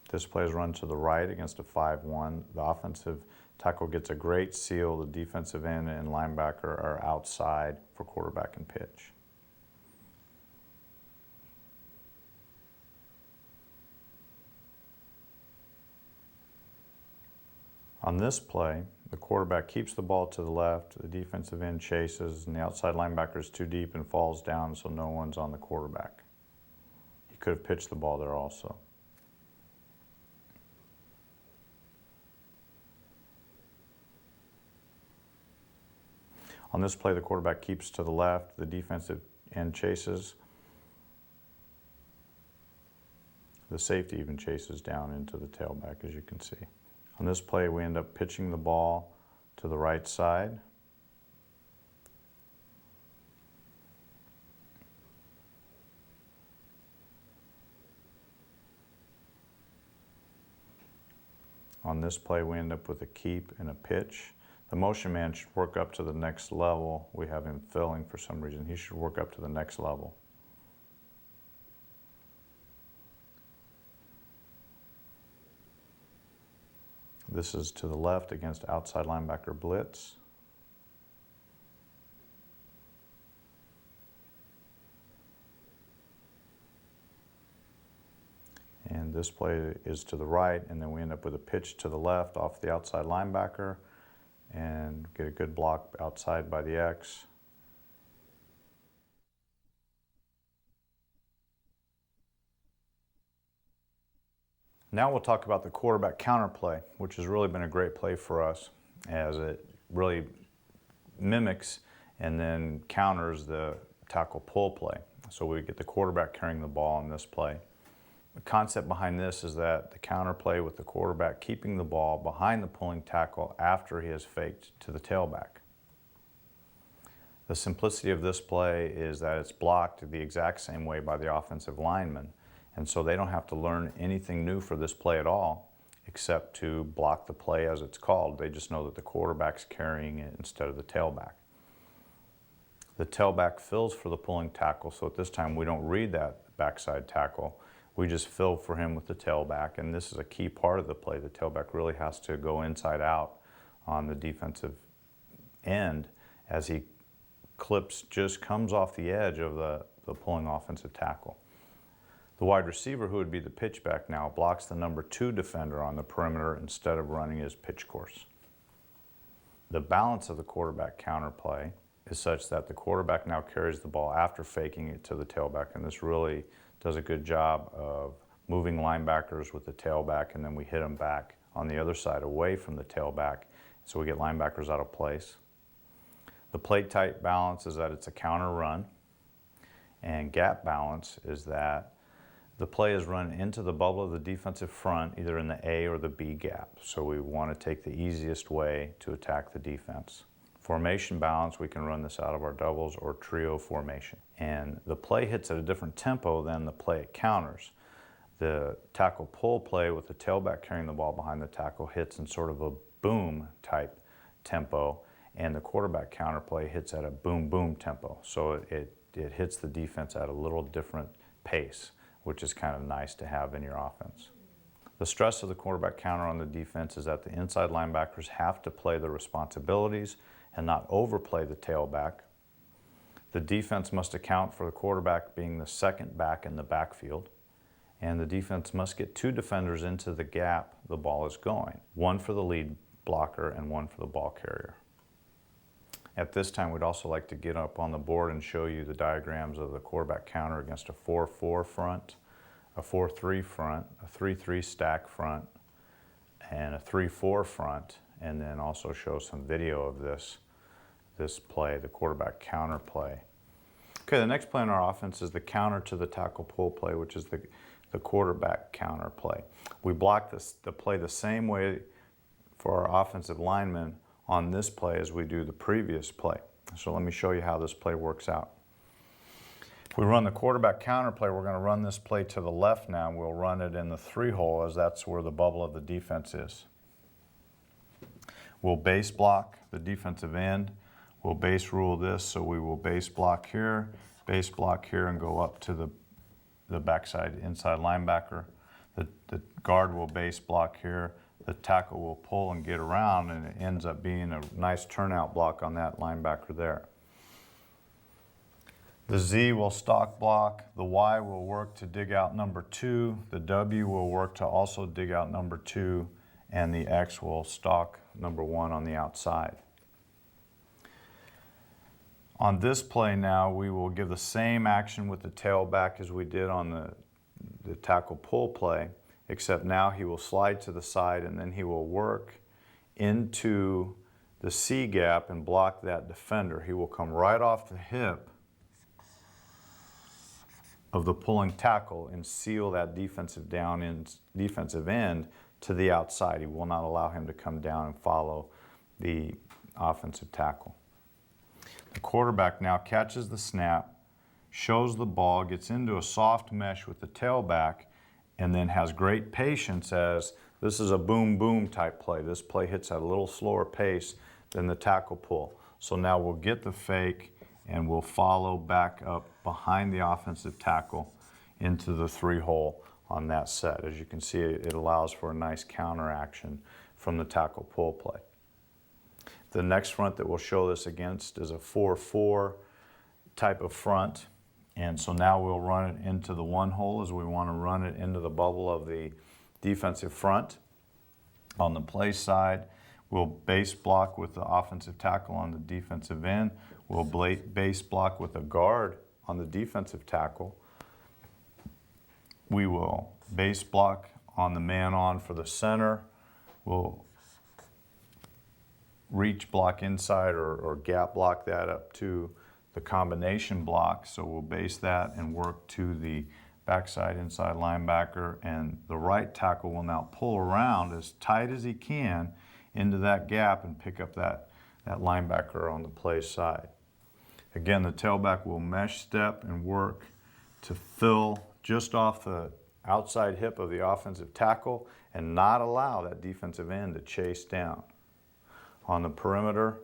This play is run to the right against a 5-1. The offensive tackle gets a great seal. The defensive end and linebacker are outside for quarterback and pitch. On this play, the quarterback keeps the ball to the left, the defensive end chases, and the outside linebacker is too deep and falls down, so no one's on the quarterback. He could have pitched the ball there also. On this play, the quarterback keeps to the left, the defensive end chases. The safety even chases down into the tailback, as you can see. On this play, we end up pitching the ball to the right side. On this play, we end up with a keep and a pitch. The motion man should work up to the next level. We have him filling for some reason. He should work up to the next level. This is to the left against outside linebacker blitz. And this play is to the right, and then we end up with a pitch to the left off the outside linebacker and get a good block outside by the X. Now we'll talk about the quarterback counter play, which has really been a great play for us as it really mimics and then counters the tackle pull play. So we get the quarterback carrying the ball in this play. The concept behind this is that the counter play with the quarterback keeping the ball behind the pulling tackle after he has faked to the tailback. The simplicity of this play is that it's blocked the exact same way by the offensive lineman, and so they don't have to learn anything new for this play at all except to block the play as it's called. They just know that the quarterback's carrying it instead of the tailback. The tailback fills for the pulling tackle, so at this time we don't read that backside tackle. We just fill for him with the tailback, and this is a key part of the play. The tailback really has to go inside out on the defensive end as he just comes off the edge of the pulling offensive tackle. The wide receiver, who would be the pitchback now, blocks the number 2 defender on the perimeter instead of running his pitch course. The balance of the quarterback counter play is such that the quarterback now carries the ball after faking it to the tailback, and this really does a good job of moving linebackers with the tailback, and then we hit them back on the other side away from the tailback, so we get linebackers out of place. The plate tight balance is that it's a counter run, and gap balance is that the play is run into the bubble of the defensive front, either in the A or the B gap, so we want to take the easiest way to attack the defense. Formation balance, we can run this out of our doubles or trio formation. And the play hits at a different tempo than the play it counters. The tackle pull play with the tailback carrying the ball behind the tackle hits in sort of a boom type tempo, and the quarterback counter play hits at a boom boom tempo. So it hits the defense at a little different pace, which is kind of nice to have in your offense. The stress of the quarterback counter on the defense is that the inside linebackers have to play their responsibilities and not overplay the tailback. The defense must account for the quarterback being the second back in the backfield, and the defense must get 2 defenders into the gap the ball is going, 1 for the lead blocker and 1 for the ball carrier. At this time, we'd also like to get up on the board and show you the diagrams of the quarterback counter against a 4-4 front, a 4-3 front, a 3-3 stack front, and a 3-4 front, and then also show some video of this play, the quarterback counter play. Okay, the next play in our offense is the counter to the tackle pull play, which is the quarterback counter play. We block the play the same way for our offensive linemen on this play as we do the previous play. So let me show you how this play works out. If we run the quarterback counter play, we're going to run this play to the left now. We'll run it in the 3-hole as that's where the bubble of the defense is. We'll base block the defensive end. We'll base rule this, so we will base block here, and go up to the backside inside linebacker. The guard will base block here. The tackle will pull and get around, and it ends up being a nice turnout block on that linebacker there. The Z will stock block. The Y will work to dig out number 2. The W will work to also dig out number 2, and the X will stock number 1 on the outside. On this play now, we will give the same action with the tailback as we did on the tackle pull play, except now he will slide to the side and then he will work into the C gap and block that defender. He will come right off the hip of the pulling tackle and seal that defensive end to the outside. He will not allow him to come down and follow the offensive tackle. The quarterback now catches the snap, shows the ball, gets into a soft mesh with the tailback, and then has great patience as This is a boom boom type play. This play hits at a little slower pace than the tackle pull. So now we'll get the fake and we'll follow back up behind the offensive tackle into the 3-hole on that set. As you can see, it allows for a nice counter action from the tackle pull play. The next front that we'll show this against is a 4-4 type of front. And so now we'll run it into the 1-hole as we want to run it into the bubble of the defensive front. On the play side, we'll base block with the offensive tackle on the defensive end. We'll base block with a guard on the defensive tackle. We will base block on the man on for the center. We'll reach block inside or gap block that up to the combination block. So we'll base that and work to the backside inside linebacker, and the right tackle will now pull around as tight as he can into that gap and pick up that linebacker on the play side. Again, the tailback will mesh step and work to fill just off the outside hip of the offensive tackle and not allow that defensive end to chase down. On the perimeter,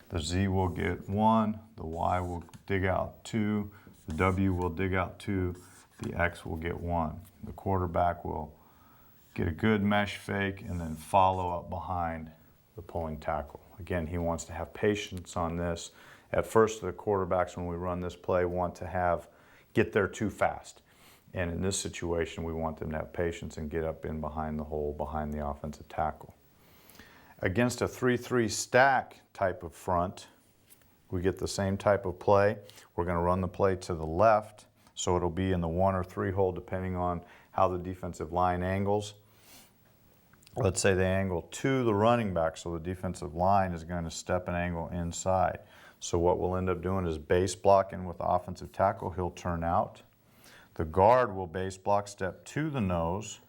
the Z will get 1, the Y will dig out 2, the W will dig out 2, the X will get 1. The quarterback will get a good mesh fake and then follow up behind the pulling tackle. Again, he wants to have patience on this. At first, the quarterbacks, when we run this play, want to get there too fast. And in this situation, we want them to have patience and get up in behind the hole, behind the offensive tackle. Against a 3-3 stack type of front, we get the same type of play. We're going to run the play to the left, so it'll be in the 1 or 3 hole depending on how the defensive line angles. Let's say they angle to the running back, so the defensive line is going to step and angle inside. So what we'll end up doing is base blocking with the offensive tackle. He'll turn out. The guard will base block step to the nose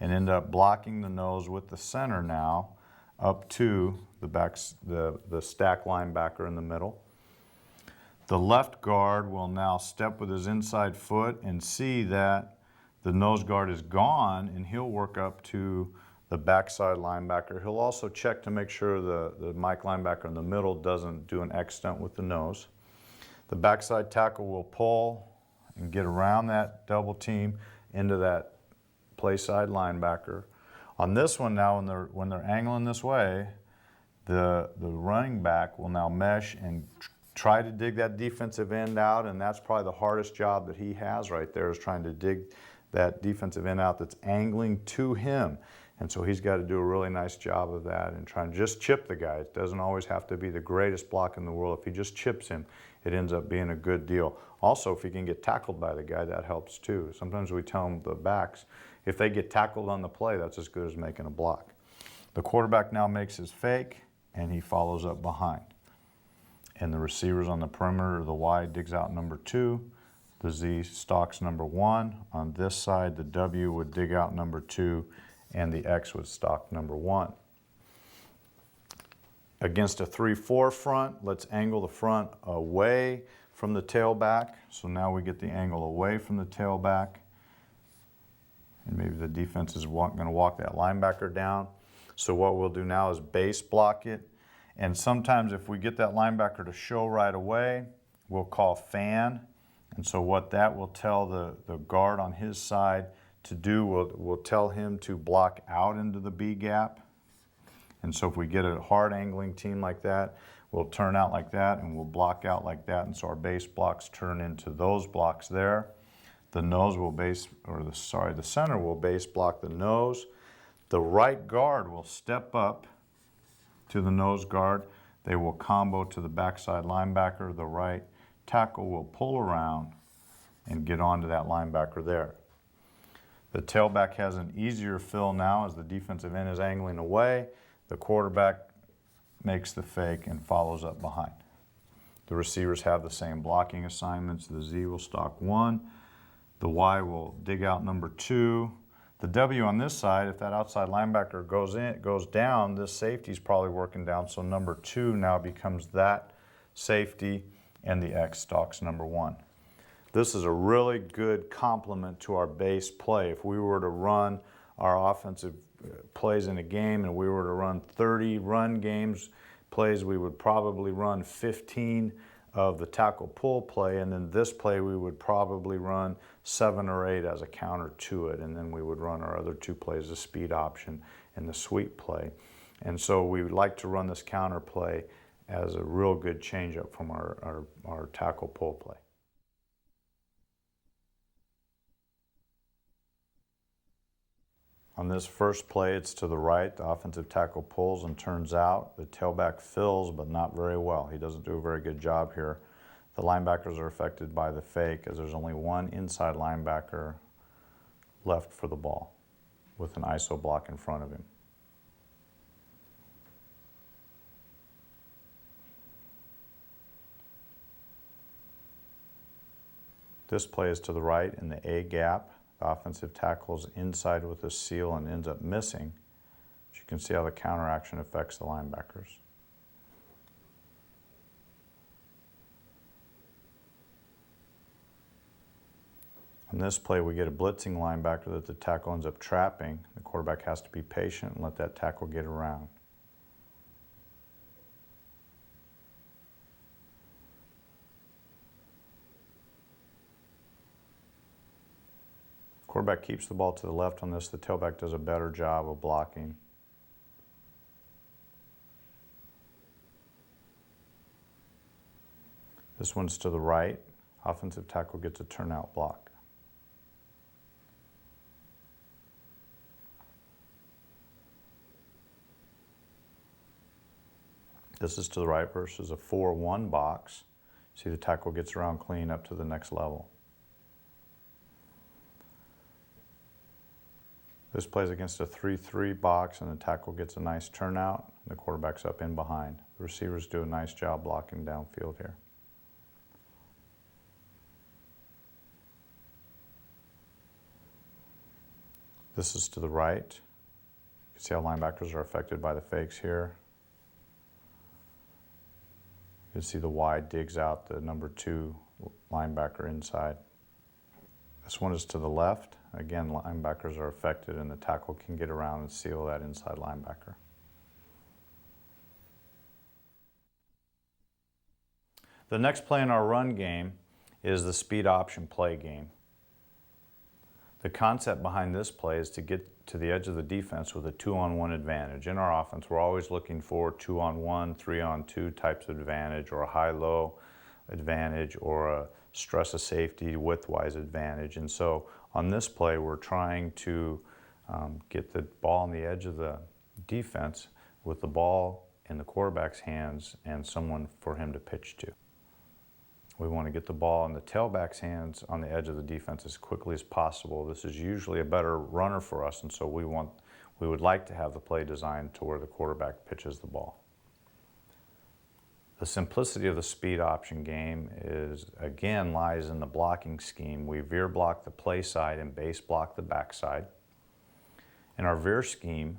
and end up blocking the nose with the center now up to the stack linebacker in the middle. The left guard will now step with his inside foot and see that the nose guard is gone, and he'll work up to the backside linebacker. He'll also check to make sure the Mike linebacker in the middle doesn't do an X stunt with the nose. The backside tackle will pull and get around that double team into that play side linebacker. On this one now, when they're angling this way, the running back will now mesh and try to dig that defensive end out, and that's probably the hardest job that he has right there, is trying to dig that defensive end out that's angling to him. And so he's got to do a really nice job of that and trying to just chip the guy. It doesn't always have to be the greatest block in the world. If he just chips him, it ends up being a good deal. Also, if he can get tackled by the guy, that helps too. Sometimes we tell them, the backs, if they get tackled on the play, that's as good as making a block. The quarterback now makes his fake, and he follows up behind. And the receivers on the perimeter, the Y digs out number 2, the Z stalks number 1. On this side, the W would dig out number 2, and the X would stalk number 1. Against a 3-4 front, let's angle the front away from the tailback. So now we get the angle away from the tailback. And maybe the defense is going to walk that linebacker down. So what we'll do now is base block it. And sometimes if we get that linebacker to show right away, we'll call fan. And so what that will tell the guard on his side to do, we'll tell him to block out into the B gap. And so if we get a hard angling team like that, we'll turn out like that and we'll block out like that. And so our base blocks turn into those blocks there. The nose will the center will base block the nose. The right guard will step up to the nose guard. They will combo to the backside linebacker. The right tackle will pull around and get onto that linebacker there. The tailback has an easier fill now as the defensive end is angling away. The quarterback makes the fake and follows up behind. The receivers have the same blocking assignments. The Z will stalk 1. The Y will dig out number 2. The W on this side, if that outside linebacker goes down, this safety is probably working down. So number 2 now becomes that safety, and the X stalks number 1. This is a really good complement to our base play. If we were to run our offensive plays in a game and we were to run 30 run plays, we would probably run 15 of the tackle pull play, and then this play we would probably run 7 or 8 as a counter to it, and then we would run our other 2 plays, the speed option and the sweep play. And so we would like to run this counter play as a real good changeup from our tackle pull play. On this first play, it's to the right. The offensive tackle pulls and turns out. The tailback fills, but not very well. He doesn't do a very good job here. The linebackers are affected by the fake, as there's only one inside linebacker left for the ball with an ISO block in front of him. This play is to the right in the A gap. The offensive tackle is inside with a seal and ends up missing. But you can see how the counter action affects the linebackers. On this play, we get a blitzing linebacker that the tackle ends up trapping. The quarterback has to be patient and let that tackle get around. Quarterback keeps the ball to the left on this. The tailback does a better job of blocking. This one's to the right. Offensive tackle gets a turnout block. This is to the right versus a 4-1 box. See, the tackle gets around clean up to the next level. This plays against a 3-3 box and the tackle gets a nice turnout. The quarterback's up in behind. The receivers do a nice job blocking downfield here. This is to the right. You can see how linebackers are affected by the fakes here. You can see the wide digs out the number 2 linebacker inside. This one is to the left. Again, linebackers are affected and the tackle can get around and seal that inside linebacker. The next play in our run game is the speed option play game. The concept behind this play is to get to the edge of the defense with a 2-on-1 advantage. In our offense, we're always looking for 2-on-1, 3-on-2 types of advantage, or a high-low advantage, or a stress of safety widthwise advantage. And so on this play, we're trying to get the ball on the edge of the defense with the ball in the quarterback's hands and someone for him to pitch to. We want to get the ball in the tailback's hands on the edge of the defense as quickly as possible. This is usually a better runner for us, and so we would like to have the play designed to where the quarterback pitches the ball. The simplicity of the speed option game lies in the blocking scheme. We veer block the play side and base block the backside. In our veer scheme,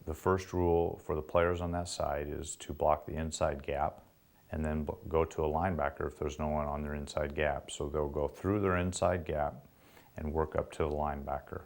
the first rule for the players on that side is to block the inside gap and then go to a linebacker if there's no one on their inside gap. So they'll go through their inside gap and work up to the linebacker.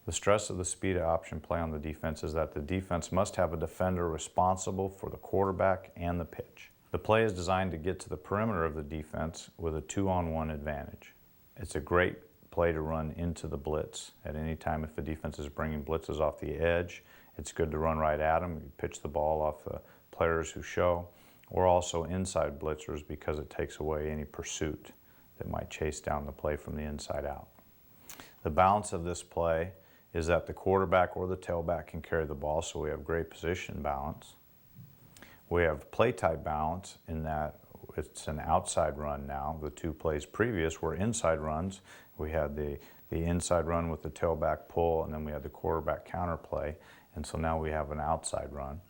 The stress of the speed option play on the defense is that the defense must have a defender responsible for the quarterback and the pitch. The play is designed to get to the perimeter of the defense with a 2-on-1 advantage. It's a great play to run into the blitz. At any time if the defense is bringing blitzes off the edge, it's good to run right at them. You pitch the ball off the players who show, or also inside blitzers because it takes away any pursuit that might chase down the play from the inside out. The balance of this play is that the quarterback or the tailback can carry the ball, so we have great position balance. We have play type balance in that it's an outside run now. The 2 plays previous were inside runs. We had the inside run with the tailback pull, and then we had the quarterback counter play, and so now we have an outside run.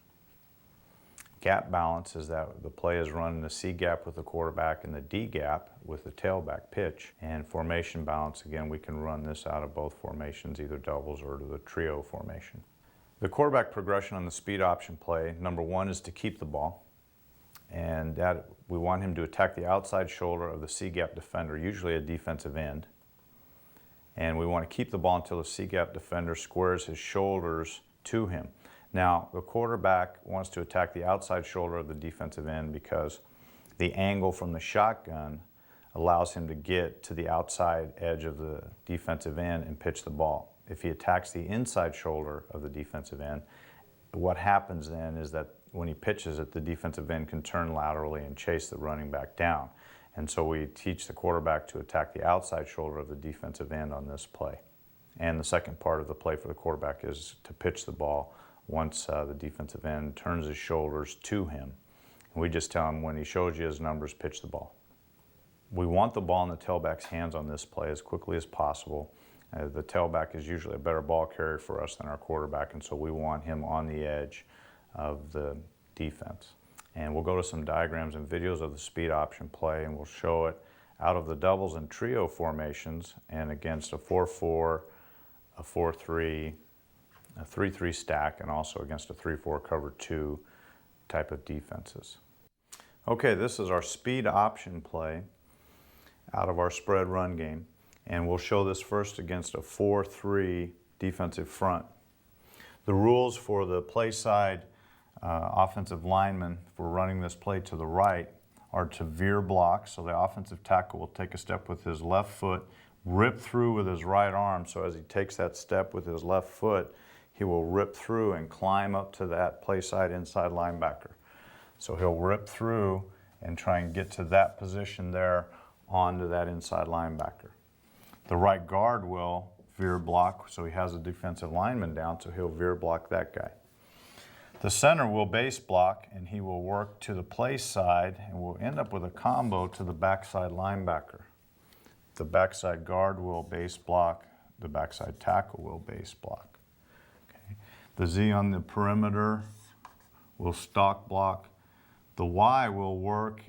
Gap balance is that the play is run in the C gap with the quarterback and the D gap with the tailback pitch. And formation balance, again, we can run this out of both formations, either doubles or to the trio formation. The quarterback progression on the speed option play, number 1 is to keep the ball. And that we want him to attack the outside shoulder of the C gap defender, usually a defensive end. And we want to keep the ball until the C gap defender squares his shoulders to him. Now, the quarterback wants to attack the outside shoulder of the defensive end because the angle from the shotgun allows him to get to the outside edge of the defensive end and pitch the ball. If he attacks the inside shoulder of the defensive end, what happens then is that when he pitches it, the defensive end can turn laterally and chase the running back down. And so we teach the quarterback to attack the outside shoulder of the defensive end on this play. And the second part of the play for the quarterback is to pitch the ball once the defensive end turns his shoulders to him. And we just tell him, when he shows you his numbers, pitch the ball. We want the ball in the tailback's hands on this play as quickly as possible. The tailback is usually a better ball carrier for us than our quarterback, and so we want him on the edge of the defense. And we'll go to some diagrams and videos of the speed option play, and we'll show it out of the doubles and trio formations and against a 4-4, a 4-3, a 3-3 stack, and also against a 3-4 cover 2 type of defenses. Okay, this is our speed option play out of our spread run game. And we'll show this first against a 4-3 defensive front. The rules for the play side offensive lineman for running this play to the right are to veer block. So the offensive tackle will take a step with his left foot, rip through with his right arm. So as he takes that step with his left foot, he will rip through and climb up to that play side inside linebacker. So he'll rip through and try and get to that position there onto that inside linebacker. The right guard will veer block, so he has a defensive lineman down, so he'll veer block that guy. The center will base block, and he will work to the play side, and we'll end up with a combo to the backside linebacker. The backside guard will base block, the backside tackle will base block. Okay. The Z on the perimeter will stock block. The Y will work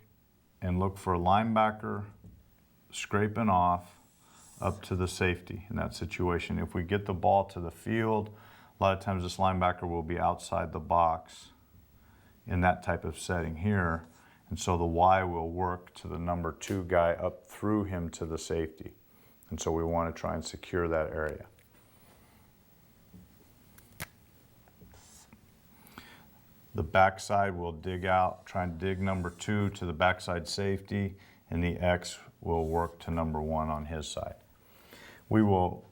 and look for a linebacker scraping off up to the safety in that situation. If we get the ball to the field, a lot of times this linebacker will be outside the box in that type of setting here. And so the Y will work to the number 2 guy up through him to the safety. And so we want to try and secure that area. The backside will dig out, try and dig number 2 to the backside safety, and the X will work to number 1 on his side. We will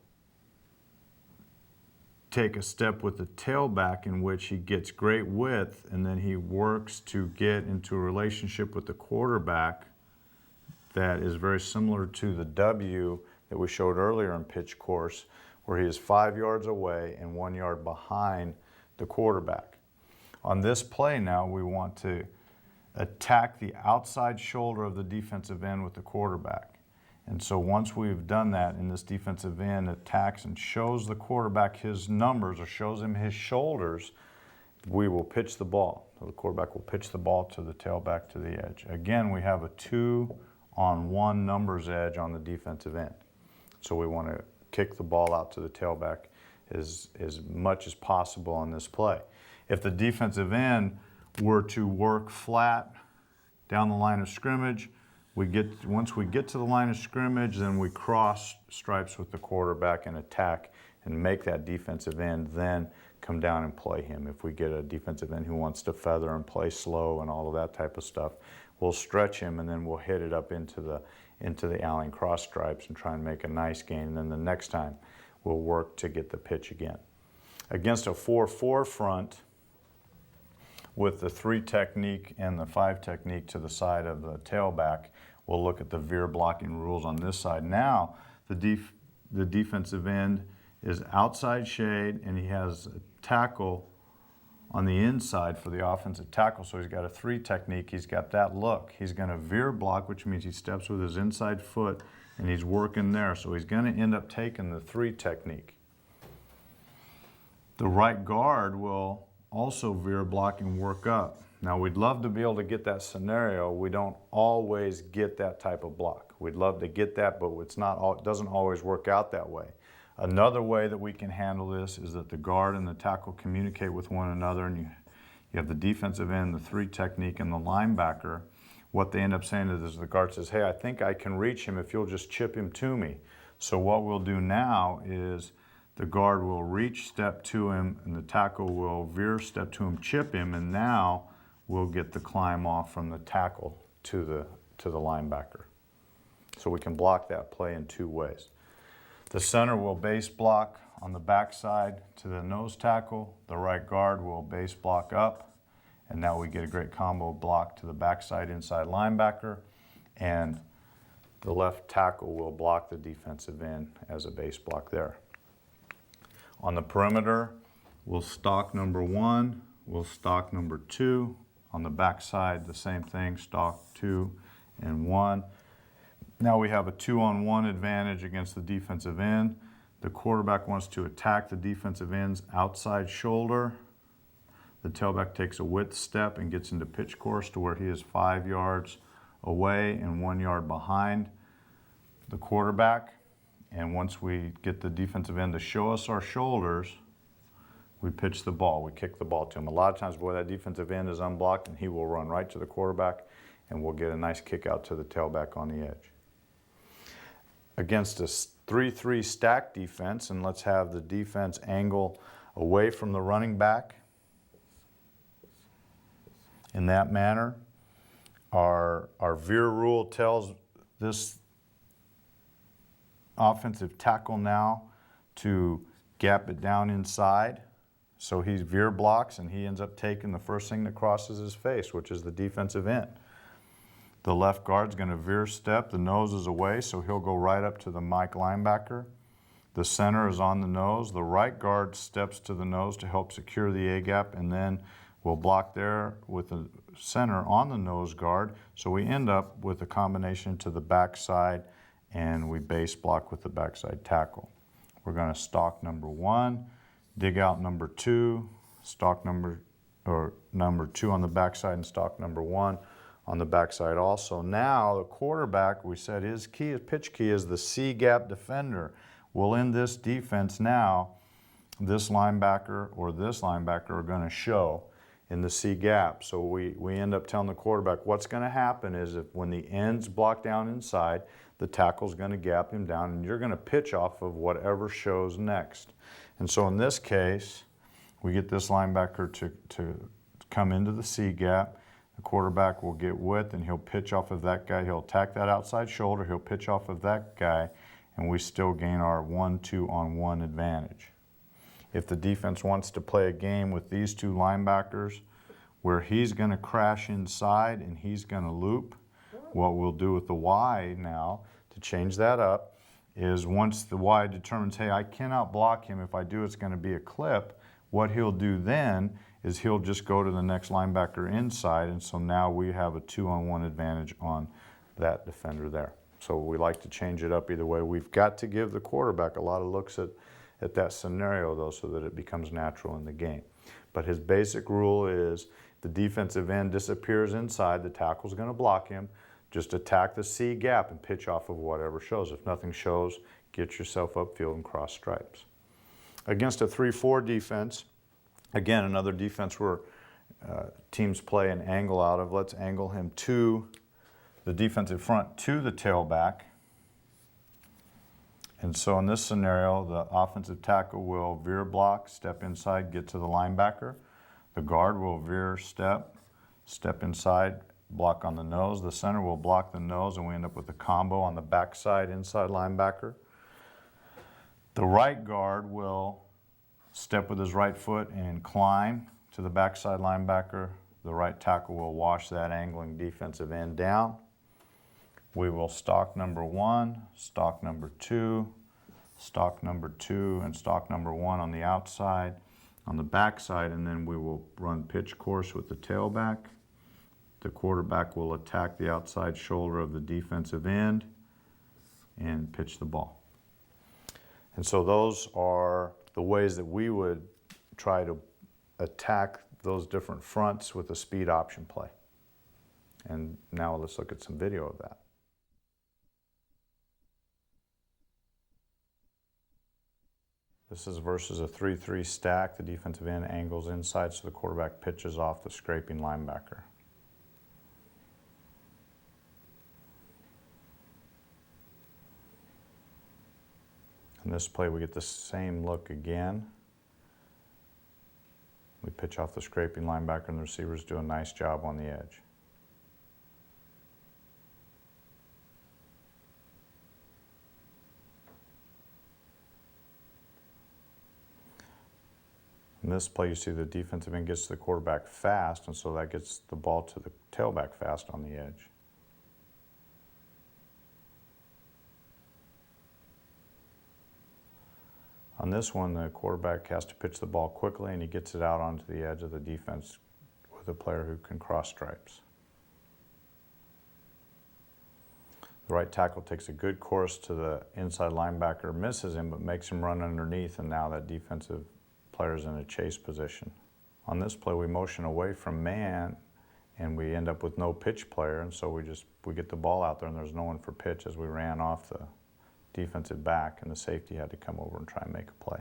take a step with the tailback in which he gets great width, and then he works to get into a relationship with the quarterback that is very similar to the W that we showed earlier in pitch course, where he is 5 yards away and 1 yard behind the quarterback. On this play now, we want to attack the outside shoulder of the defensive end with the quarterback. And so once we've done that, and this defensive end attacks and shows the quarterback his numbers or shows him his shoulders, we will pitch the ball. So the quarterback will pitch the ball to the tailback to the edge. Again, we have a 2-on-1 numbers edge on the defensive end. So we want to kick the ball out to the tailback as much as possible on this play. If the defensive end were to work flat down the line of scrimmage, once we get to the line of scrimmage, then we cross stripes with the quarterback and attack and make that defensive end then come down and play him. If we get a defensive end who wants to feather and play slow and all of that type of stuff, we'll stretch him and then we'll hit it up into the Allen cross stripes and try and make a nice gain. And then the next time we'll work to get the pitch again. Against a 4-4 front, with the 3 technique and the 5 technique to the side of the tailback, we'll look at the veer blocking rules on this side. Now, the defensive end is outside shade, and he has a tackle on the inside for the offensive tackle. So he's got a 3 technique. He's got that look. He's going to veer block, which means he steps with his inside foot, and he's working there. So he's going to end up taking the 3 technique. The right guard will also veer block and work up. Now, we'd love to be able to get that scenario. We don't always get that type of block. We'd love to get that, but it doesn't always work out that way. Another way that we can handle this is that the guard and the tackle communicate with one another, and you have the defensive end, the 3 technique, and the linebacker. What they end up saying is the guard says, hey, I think I can reach him if you'll just chip him to me. So what we'll do now is The guard will reach, step to him, and the tackle will veer, step to him, chip him, and now we'll get the climb off from the tackle to the linebacker. So we can block that play in two ways. The center will base block on the backside to the nose tackle. The right guard will base block up, and now we get a great combo block to the backside inside linebacker, and the left tackle will block the defensive end as a base block there. On the perimeter, we'll stock number 1, we'll stock number 2. On the backside, the same thing, stock 2 and 1. Now we have a 2-on-1 advantage against the defensive end. The quarterback wants to attack the defensive end's outside shoulder. The tailback takes a width step and gets into pitch course to where he is 5 yards away and 1 yard behind the quarterback. And once we get the defensive end to show us our shoulders, we pitch the ball, we kick the ball to him. A lot of times, boy, that defensive end is unblocked and he will run right to the quarterback and we'll get a nice kick out to the tailback on the edge. Against a 3-3 stack defense, and let's have the defense angle away from the running back. In that manner, our veer rule tells this offensive tackle now to gap it down inside. So he veer blocks and he ends up taking the first thing that crosses his face, which is the defensive end. The left guard's going to veer step, the nose is away, so he'll go right up to the Mike linebacker. The center is on the nose. The right guard steps to the nose to help secure the A-gap, and then we'll block there with the center on the nose guard. So we end up with a combination to the backside, and we base block with the backside tackle. We're going to stock number 1, dig out number 2, stock number 2 on the backside, and stock number 1 on the backside also. Now the quarterback, we said his pitch key is the C-gap defender. Well, in this defense now, this linebacker or this linebacker are going to show in the C-gap. So we end up telling the quarterback what's going to happen is if when the end's blocked down inside, the tackle's going to gap him down and you're going to pitch off of whatever shows next. And so in this case, we get this linebacker to come into the C-gap. The quarterback will get width and he'll pitch off of that guy. He'll attack that outside shoulder. He'll pitch off of that guy, and we still gain our 1-2-on-1 advantage. If the defense wants to play a game with these two linebackers where he's going to crash inside and he's going to loop, what we'll do with the Y now to change that up is once the Y determines, hey, I cannot block him. If I do, it's going to be a clip. What he'll do then is he'll just go to the next linebacker inside, and so now we have a 2-on-1 advantage on that defender there. So we like to change it up either way. We've got to give the quarterback a lot of looks at that scenario, though, so that it becomes natural in the game. But his basic rule is the defensive end disappears inside, the tackle's going to block him. Just attack the C gap and pitch off of whatever shows. If nothing shows, get yourself upfield and cross stripes. Against a 3-4 defense, again, another defense where teams play an angle out of. Let's angle him to the defensive front to the tailback. And so in this scenario, the offensive tackle will veer block, step inside, get to the linebacker. The guard will veer step inside, block on the nose. The center will block the nose, and we end up with a combo on the backside inside linebacker. The right guard will step with his right foot and climb to the backside linebacker. The right tackle will wash that angling defensive end down. We will stock number 1, stock number 2, stock number 2, and stock number 1 on the outside, on the backside, and then we will run pitch course with the tailback. The quarterback will attack the outside shoulder of the defensive end and pitch the ball. And so those are the ways that we would try to attack those different fronts with a speed option play. And now let's look at some video of that. This is versus a 3-3 stack. The defensive end angles inside so the quarterback pitches off the scraping linebacker. In this play, we get the same look again. We pitch off the scraping linebacker, and the receivers do a nice job on the edge. In this play, you see the defensive end gets to the quarterback fast, and so that gets the ball to the tailback fast on the edge. On this one, the quarterback has to pitch the ball quickly, and he gets it out onto the edge of the defense with a player who can cross stripes. The right tackle takes a good course to the inside linebacker, misses him, but makes him run underneath, and now that defensive player's in a chase position. On this play, we motion away from man, and we end up with no pitch player, and so we get the ball out there, and there's no one for pitch as we ran off the defensive back, and the safety had to come over and try and make a play.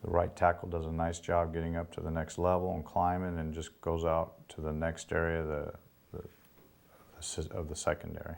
The right tackle does a nice job getting up to the next level and climbing, and just goes out to the next area of the secondary.